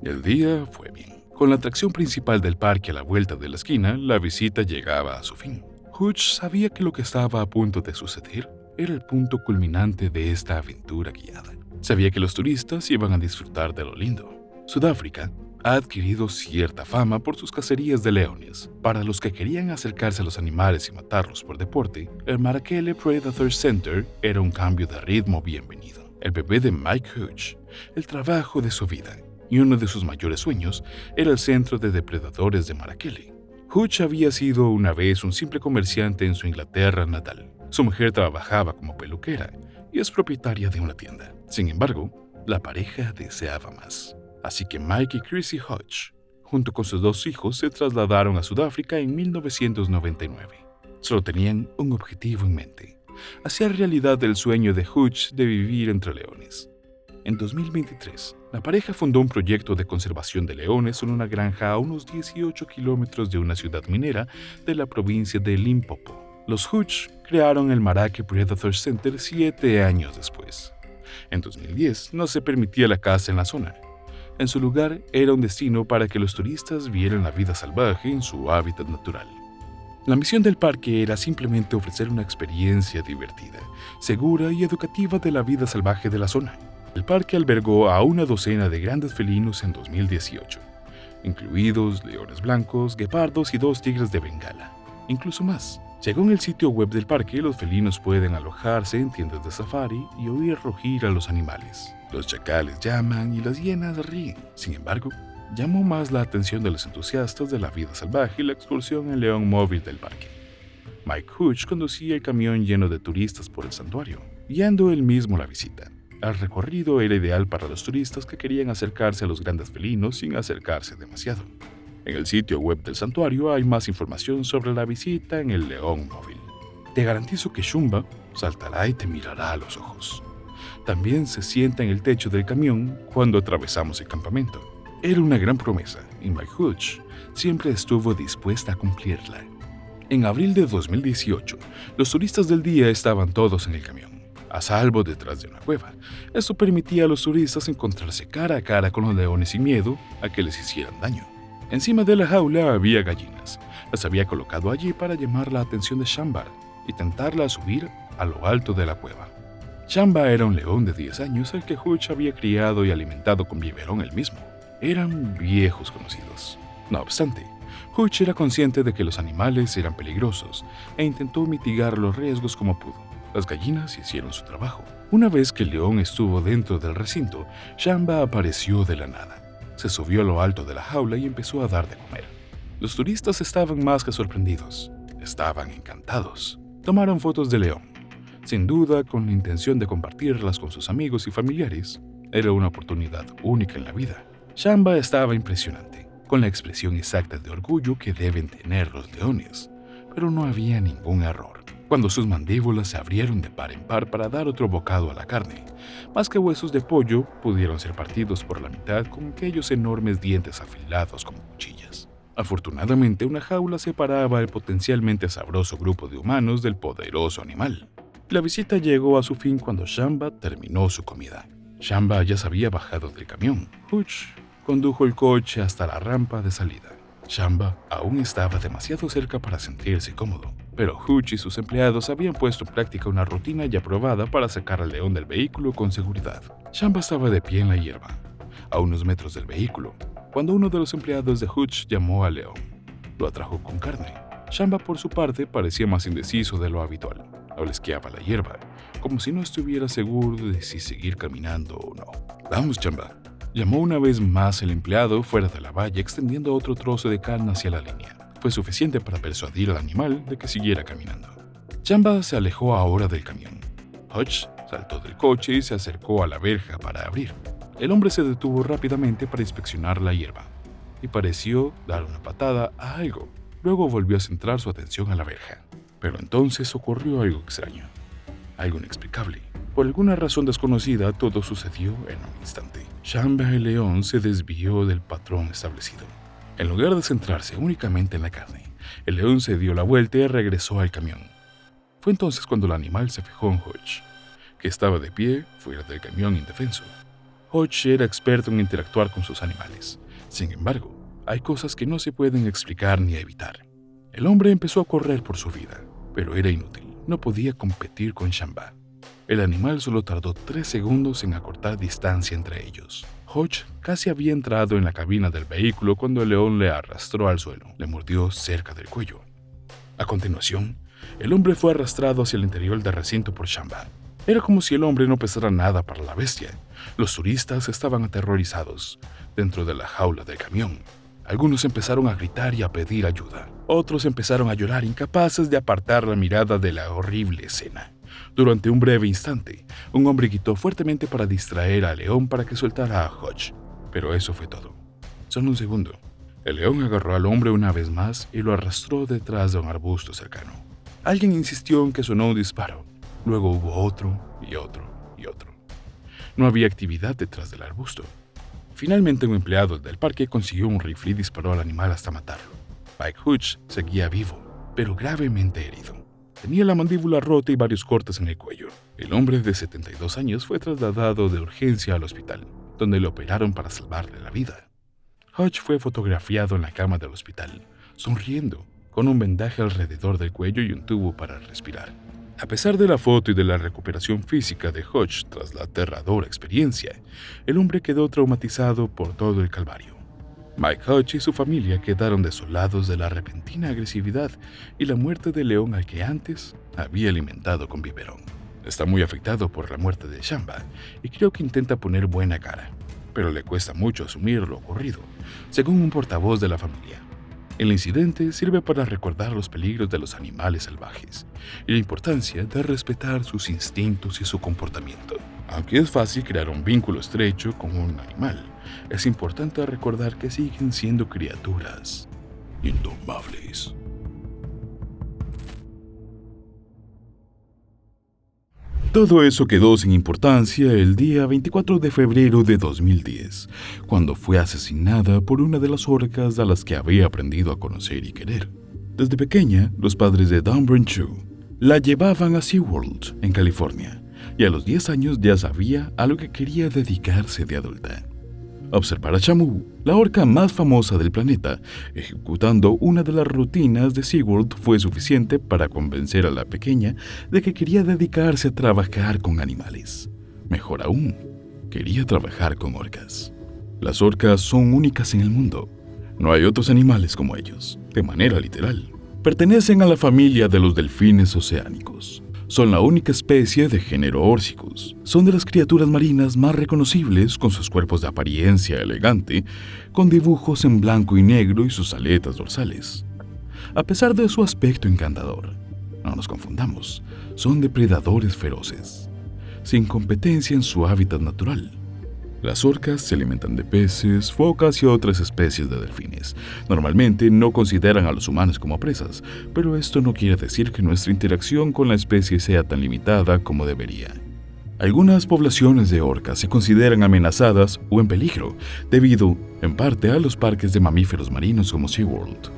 El día fue bien. Con la atracción principal del parque a la vuelta de la esquina, la visita llegaba a su fin. Hutch sabía que lo que estaba a punto de suceder era el punto culminante de esta aventura guiada. Sabía que los turistas iban a disfrutar de lo lindo. Sudáfrica ha adquirido cierta fama por sus cacerías de leones. Para los que querían acercarse a los animales y matarlos por deporte, el Marrakech Predator Center era un cambio de ritmo bienvenido. el bebé de Mike Hutch, el trabajo de su vida, y uno de sus mayores sueños era el centro de depredadores de Marrakech. Hutch había sido una vez un simple comerciante en su Inglaterra natal. Su mujer trabajaba como peluquera y es propietaria de una tienda. Sin embargo, la pareja deseaba más. Así que Mike y Chrissy Hutch, junto con sus 2 hijos, se trasladaron a Sudáfrica en 1999. Solo tenían un objetivo en mente: hacer realidad el sueño de Hutch de vivir entre leones. En 2023, la pareja fundó un proyecto de conservación de leones en una granja a unos 18 kilómetros de una ciudad minera de la provincia de Limpopo. Los Hutch crearon el Marrakech Predator Center 7 años después. En 2010 no se permitía la caza en la zona. En su lugar era un destino para que los turistas vieran la vida salvaje en su hábitat natural. La misión del parque era simplemente ofrecer una experiencia divertida, segura y educativa de la vida salvaje de la zona. El parque albergó a una docena de grandes felinos en 2018, incluidos leones blancos, guepardos y 2 tigres de Bengala, incluso más. Según el sitio web del parque, los felinos pueden alojarse en tiendas de safari y oír rugir a los animales. Los chacales llaman y las hienas ríen. Sin embargo, llamó más la atención de los entusiastas de la vida salvaje y la excursión en león móvil del parque. Mike Hutch conducía el camión lleno de turistas por el santuario, guiando él mismo la visita. El recorrido era ideal para los turistas que querían acercarse a los grandes felinos sin acercarse demasiado. En el sitio web del santuario hay más información sobre la visita en el león móvil. Te garantizo que Shumba saltará y te mirará a los ojos. También se sienta en el techo del camión cuando atravesamos el campamento. Era una gran promesa y Mike Hutch siempre estuvo dispuesta a cumplirla. En abril de 2018, los turistas del día estaban todos en el camión, a salvo detrás de una cueva. Esto permitía a los turistas encontrarse cara a cara con los leones sin miedo a que les hicieran daño. Encima de la jaula había gallinas. Las había colocado allí para llamar la atención de Shamba y tentarla a subir a lo alto de la cueva. Shamba era un león de 10 años al que Hutch había criado y alimentado con biberón él mismo. Eran viejos conocidos. No obstante, Hutch era consciente de que los animales eran peligrosos e intentó mitigar los riesgos como pudo. Las gallinas hicieron su trabajo. Una vez que el león estuvo dentro del recinto, Shamba apareció de la nada. Se subió a lo alto de la jaula y empezó a dar de comer. Los turistas estaban más que sorprendidos. Estaban encantados. Tomaron fotos del león, sin duda con la intención de compartirlas con sus amigos y familiares. Era una oportunidad única en la vida. Shamba estaba impresionante, con la expresión exacta de orgullo que deben tener los leones, pero no había ningún error. Cuando sus mandíbulas se abrieron de par en par para dar otro bocado a la carne, más que huesos de pollo pudieron ser partidos por la mitad con aquellos enormes dientes afilados como cuchillas. Afortunadamente, una jaula separaba el potencialmente sabroso grupo de humanos del poderoso animal. La visita llegó a su fin cuando Shamba terminó su comida. Shamba ya se había bajado del camión. Hutch condujo el coche hasta la rampa de salida. Shamba aún estaba demasiado cerca para sentirse cómodo, pero Hutch y sus empleados habían puesto en práctica una rutina ya probada para sacar al león del vehículo con seguridad. Shamba estaba de pie en la hierba, a unos metros del vehículo, cuando uno de los empleados de Hutch llamó al león. Lo atrajo con carne. Shamba, por su parte, parecía más indeciso de lo habitual. Olisqueaba la hierba, como si no estuviera seguro de si seguir caminando o no. «Vamos, Shamba», llamó una vez más el empleado fuera de la valla, extendiendo otro trozo de carne hacia la línea. Fue suficiente para persuadir al animal de que siguiera caminando. Shamba se alejó ahora del camión. Hutch saltó del coche y se acercó a la verja para abrir. El hombre se detuvo rápidamente para inspeccionar la hierba y pareció dar una patada a algo. Luego volvió a centrar su atención a la verja. Pero entonces ocurrió algo extraño, algo inexplicable. Por alguna razón desconocida, todo sucedió en un instante. Shamba el león se desvió del patrón establecido. En lugar de centrarse únicamente en la carne, el león se dio la vuelta y regresó al camión. Fue entonces cuando el animal se fijó en Hutch, que estaba de pie fuera del camión indefenso. Hutch era experto en interactuar con sus animales. Sin embargo, hay cosas que no se pueden explicar ni evitar. El hombre empezó a correr por su vida, pero era inútil. No podía competir con Shamba. El animal solo tardó 3 segundos en acortar distancia entre ellos. Hutch casi había entrado en la cabina del vehículo cuando el león le arrastró al suelo. Le mordió cerca del cuello. A continuación, el hombre fue arrastrado hacia el interior del recinto por Shamba. Era como si el hombre no pesara nada para la bestia. Los turistas estaban aterrorizados dentro de la jaula del camión. Algunos empezaron a gritar y a pedir ayuda. Otros empezaron a llorar, incapaces de apartar la mirada de la horrible escena. Durante un breve instante, un hombre gritó fuertemente para distraer al león para que soltara a Hutch. Pero eso fue todo. Solo un segundo. El león agarró al hombre una vez más y lo arrastró detrás de un arbusto cercano. Alguien insistió en que sonó un disparo. Luego hubo otro y otro y otro. No había actividad detrás del arbusto. Finalmente un empleado del parque consiguió un rifle y disparó al animal hasta matarlo. Mike Hutch seguía vivo, pero gravemente herido. Tenía la mandíbula rota y varios cortes en el cuello. El hombre de 72 años fue trasladado de urgencia al hospital, donde le operaron para salvarle la vida. Hutch fue fotografiado en la cama del hospital, sonriendo, con un vendaje alrededor del cuello y un tubo para respirar. A pesar de la foto y de la recuperación física de Hutch tras la aterradora experiencia, el hombre quedó traumatizado por todo el calvario. Mike Hutch y su familia quedaron desolados de la repentina agresividad y la muerte del león al que antes había alimentado con biberón. Está muy afectado por la muerte de Shamba y creo que intenta poner buena cara, pero le cuesta mucho asumir lo ocurrido, según un portavoz de la familia. El incidente sirve para recordar los peligros de los animales salvajes y la importancia de respetar sus instintos y su comportamiento. Aunque es fácil crear un vínculo estrecho con un animal, es importante recordar que siguen siendo criaturas indomables. Todo eso quedó sin importancia el día 24 de febrero de 2010, cuando fue asesinada por una de las orcas a las que había aprendido a conocer y querer. Desde pequeña, los padres de Dawn Brancheau la llevaban a SeaWorld, en California, y a los 10 años ya sabía a lo que quería dedicarse de adulta. Observar a Shamu, la orca más famosa del planeta, ejecutando una de las rutinas de SeaWorld fue suficiente para convencer a la pequeña de que quería dedicarse a trabajar con animales. Mejor aún, quería trabajar con orcas. Las orcas son únicas en el mundo. No hay otros animales como ellos, de manera literal. Pertenecen a la familia de los delfines oceánicos. Son la única especie de género Orcicus. Son de las criaturas marinas más reconocibles, con sus cuerpos de apariencia elegante, con dibujos en blanco y negro y sus aletas dorsales. A pesar de su aspecto encantador, no nos confundamos, son depredadores feroces, sin competencia en su hábitat natural. Las orcas se alimentan de peces, focas y otras especies de delfines. Normalmente no consideran a los humanos como presas, pero esto no quiere decir que nuestra interacción con la especie sea tan limitada como debería. Algunas poblaciones de orcas se consideran amenazadas o en peligro, debido, en parte, a los parques de mamíferos marinos como SeaWorld.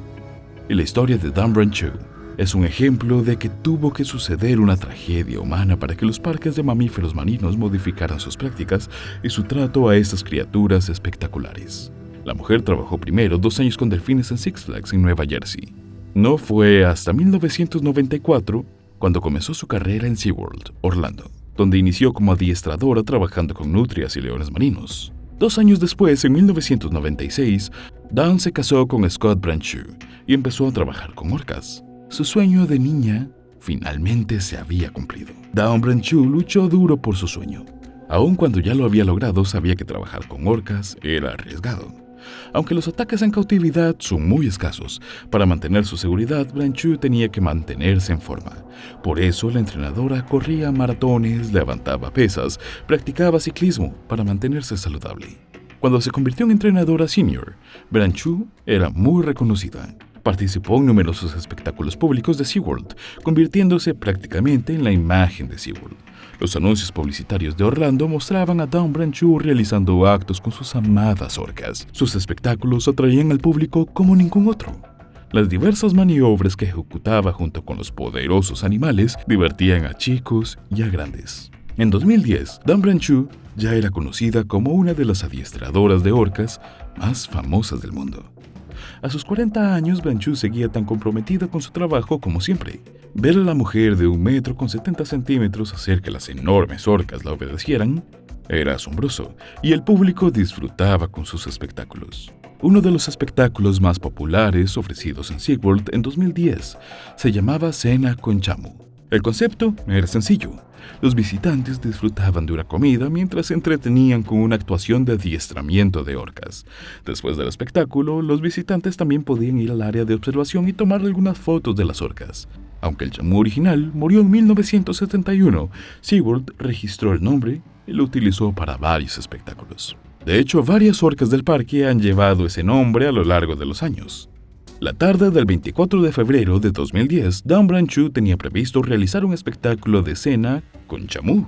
Y la historia de Dawn Brancheau es un ejemplo de que tuvo que suceder una tragedia humana para que los parques de mamíferos marinos modificaran sus prácticas y su trato a estas criaturas espectaculares. La mujer trabajó primero 2 años con delfines en Six Flags en Nueva Jersey. No fue hasta 1994 cuando comenzó su carrera en SeaWorld, Orlando, donde inició como adiestradora trabajando con nutrias y leones marinos. 2 años después, en 1996, Dawn se casó con Scott Brancheau y empezó a trabajar con orcas. Su sueño de niña finalmente se había cumplido. Dawn Brancheau luchó duro por su sueño. Aun cuando ya lo había logrado, sabía que trabajar con orcas era arriesgado. Aunque los ataques en cautividad son muy escasos, para mantener su seguridad, Brancheau tenía que mantenerse en forma. Por eso, la entrenadora corría maratones, levantaba pesas, practicaba ciclismo para mantenerse saludable. Cuando se convirtió en entrenadora senior, Brancheau era muy reconocida. Participó en numerosos espectáculos públicos de SeaWorld, convirtiéndose prácticamente en la imagen de SeaWorld. Los anuncios publicitarios de Orlando mostraban a Dawn Brancheau realizando actos con sus amadas orcas. Sus espectáculos atraían al público como ningún otro. Las diversas maniobras que ejecutaba junto con los poderosos animales divertían a chicos y a grandes. En 2010, Dawn Brancheau ya era conocida como una de las adiestradoras de orcas más famosas del mundo. A sus 40 años, Brancheau seguía tan comprometida con su trabajo como siempre. Ver a la mujer de 1 metro con 70 centímetros hacer que las enormes orcas la obedecieran era asombroso, y el público disfrutaba con sus espectáculos. Uno de los espectáculos más populares ofrecidos en SeaWorld en 2010 se llamaba Cena con Shamu. El concepto era sencillo. Los visitantes disfrutaban de una comida mientras se entretenían con una actuación de adiestramiento de orcas. Después del espectáculo, los visitantes también podían ir al área de observación y tomar algunas fotos de las orcas. Aunque el chamú original murió en 1971, SeaWorld registró el nombre y lo utilizó para varios espectáculos. De hecho, varias orcas del parque han llevado ese nombre a lo largo de los años. La tarde del 24 de febrero de 2010, Dan Brancheau tenía previsto realizar un espectáculo de cena con chamú.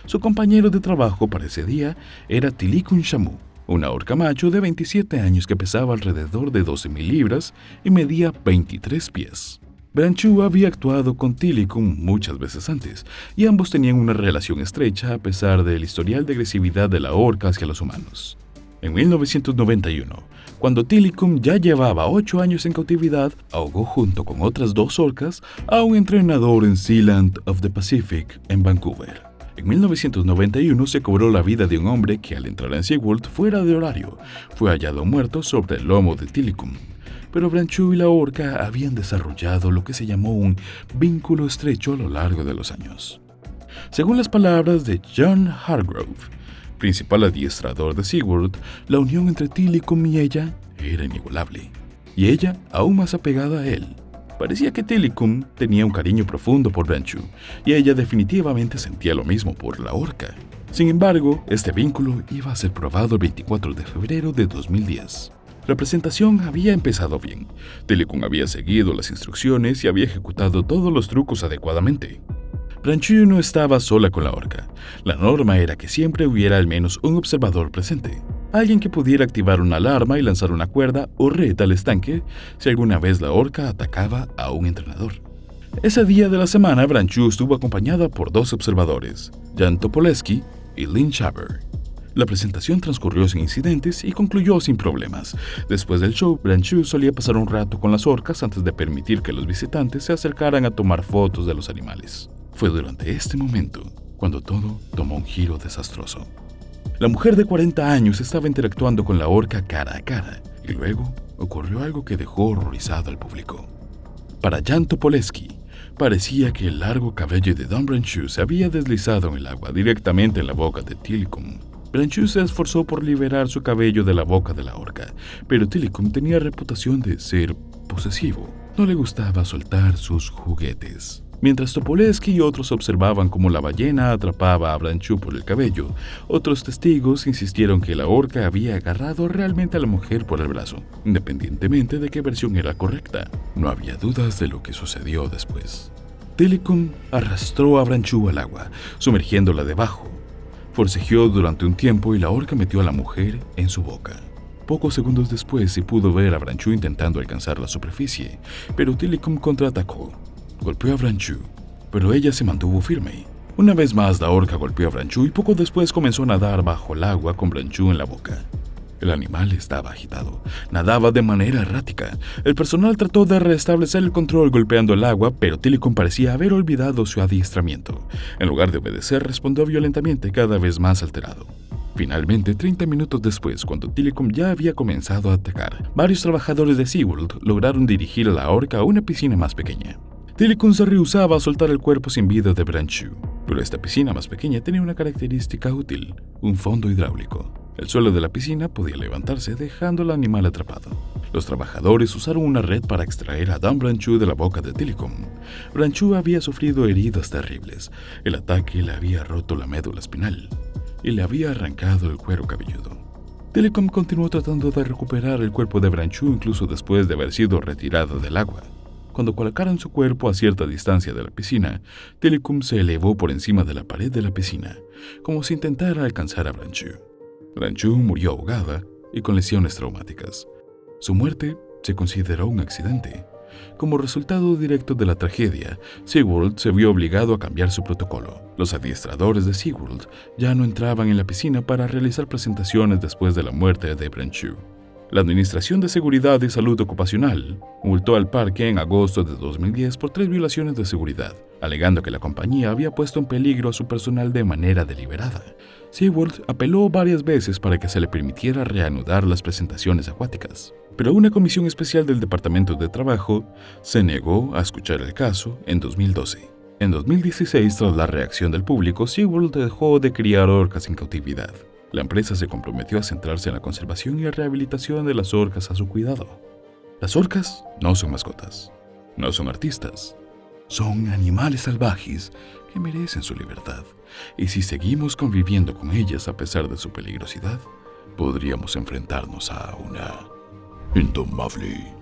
Su compañero de trabajo para ese día era Tilikum Chamú, una orca macho de 27 años que pesaba alrededor de 12,000 libras y medía 23 pies. Brancheau había actuado con Tilikum muchas veces antes, y ambos tenían una relación estrecha a pesar del historial de agresividad de la orca hacia los humanos. En 1991, cuando Tilikum ya llevaba 8 años en cautividad, ahogó junto con otras 2 orcas a un entrenador en Sealand of the Pacific, en Vancouver. En 1991 se cobró la vida de un hombre que al entrar en SeaWorld fuera de horario, fue hallado muerto sobre el lomo de Tilikum. Pero Brancheau y la orca habían desarrollado lo que se llamó un vínculo estrecho a lo largo de los años. Según las palabras de John Hargrove, principal adiestrador de SeaWorld, la unión entre Tilikum y ella era inigualable, y ella aún más apegada a él. Parecía que Tilikum tenía un cariño profundo por Brancheau, y ella definitivamente sentía lo mismo por la orca. Sin embargo, este vínculo iba a ser probado el 24 de febrero de 2010. La presentación había empezado bien. Tilikum había seguido las instrucciones y había ejecutado todos los trucos adecuadamente. Brancheau no estaba sola con la orca. La norma era que siempre hubiera al menos un observador presente, alguien que pudiera activar una alarma y lanzar una cuerda o red al estanque si alguna vez la orca atacaba a un entrenador. Ese día de la semana, Brancheau estuvo acompañada por 2 observadores, Jan Topoleski y Lynn Schaber. La presentación transcurrió sin incidentes y concluyó sin problemas. Después del show, Brancheau solía pasar un rato con las orcas antes de permitir que los visitantes se acercaran a tomar fotos de los animales. Fue durante este momento cuando todo tomó un giro desastroso. La mujer de 40 años estaba interactuando con la orca cara a cara, y luego ocurrió algo que dejó horrorizado al público. Para Jan Topoleski, parecía que el largo cabello de Dan Brancheau se había deslizado en el agua directamente en la boca de Tilikum. Brancheau se esforzó por liberar su cabello de la boca de la orca, pero Tilikum tenía reputación de ser posesivo. No le gustaba soltar sus juguetes. Mientras Topoleski y otros observaban cómo la ballena atrapaba a Brancheau por el cabello, otros testigos insistieron que la orca había agarrado realmente a la mujer por el brazo, independientemente de qué versión era correcta. No había dudas de lo que sucedió después. Tilikum arrastró a Brancheau al agua, sumergiéndola debajo. Forcejeó durante un tiempo y la orca metió a la mujer en su boca. Pocos segundos después se pudo ver a Brancheau intentando alcanzar la superficie, pero Tilikum contraatacó. Golpeó a Brancheau, pero ella se mantuvo firme. Una vez más la orca golpeó a Brancheau y poco después comenzó a nadar bajo el agua con Brancheau en la boca. El animal estaba agitado, nadaba de manera errática. El personal trató de restablecer el control golpeando el agua, pero Tilikum parecía haber olvidado su adiestramiento. En lugar de obedecer, respondió violentamente, cada vez más alterado. Finalmente, 30 minutos después, cuando Tilikum ya había comenzado a atacar, varios trabajadores de SeaWorld lograron dirigir a la orca a una piscina más pequeña. Tilikum se rehusaba a soltar el cuerpo sin vida de Brancheau, pero esta piscina más pequeña tenía una característica útil, un fondo hidráulico. El suelo de la piscina podía levantarse dejando al animal atrapado. Los trabajadores usaron una red para extraer a Dan Brancheau de la boca de Tilikum. Brancheau había sufrido heridas terribles. El ataque le había roto la médula espinal y le había arrancado el cuero cabelludo. Tilikum continuó tratando de recuperar el cuerpo de Brancheau incluso después de haber sido retirada del agua. Cuando colocaron su cuerpo a cierta distancia de la piscina, Tilikum se elevó por encima de la pared de la piscina, como si intentara alcanzar a Brancheau. Brancheau murió ahogada y con lesiones traumáticas. Su muerte se consideró un accidente. Como resultado directo de la tragedia, SeaWorld se vio obligado a cambiar su protocolo. Los adiestradores de SeaWorld ya no entraban en la piscina para realizar presentaciones después de la muerte de Brancheau. La Administración de Seguridad y Salud Ocupacional multó al parque en agosto de 2010 por 3 violaciones de seguridad, alegando que la compañía había puesto en peligro a su personal de manera deliberada. SeaWorld apeló varias veces para que se le permitiera reanudar las presentaciones acuáticas, pero una comisión especial del Departamento de Trabajo se negó a escuchar el caso en 2012. En 2016, tras la reacción del público, SeaWorld dejó de criar orcas en cautividad. La empresa se comprometió a centrarse en la conservación y la rehabilitación de las orcas a su cuidado. Las orcas no son mascotas, no son artistas, son animales salvajes que merecen su libertad. Y si seguimos conviviendo con ellas a pesar de su peligrosidad, podríamos enfrentarnos a una indomable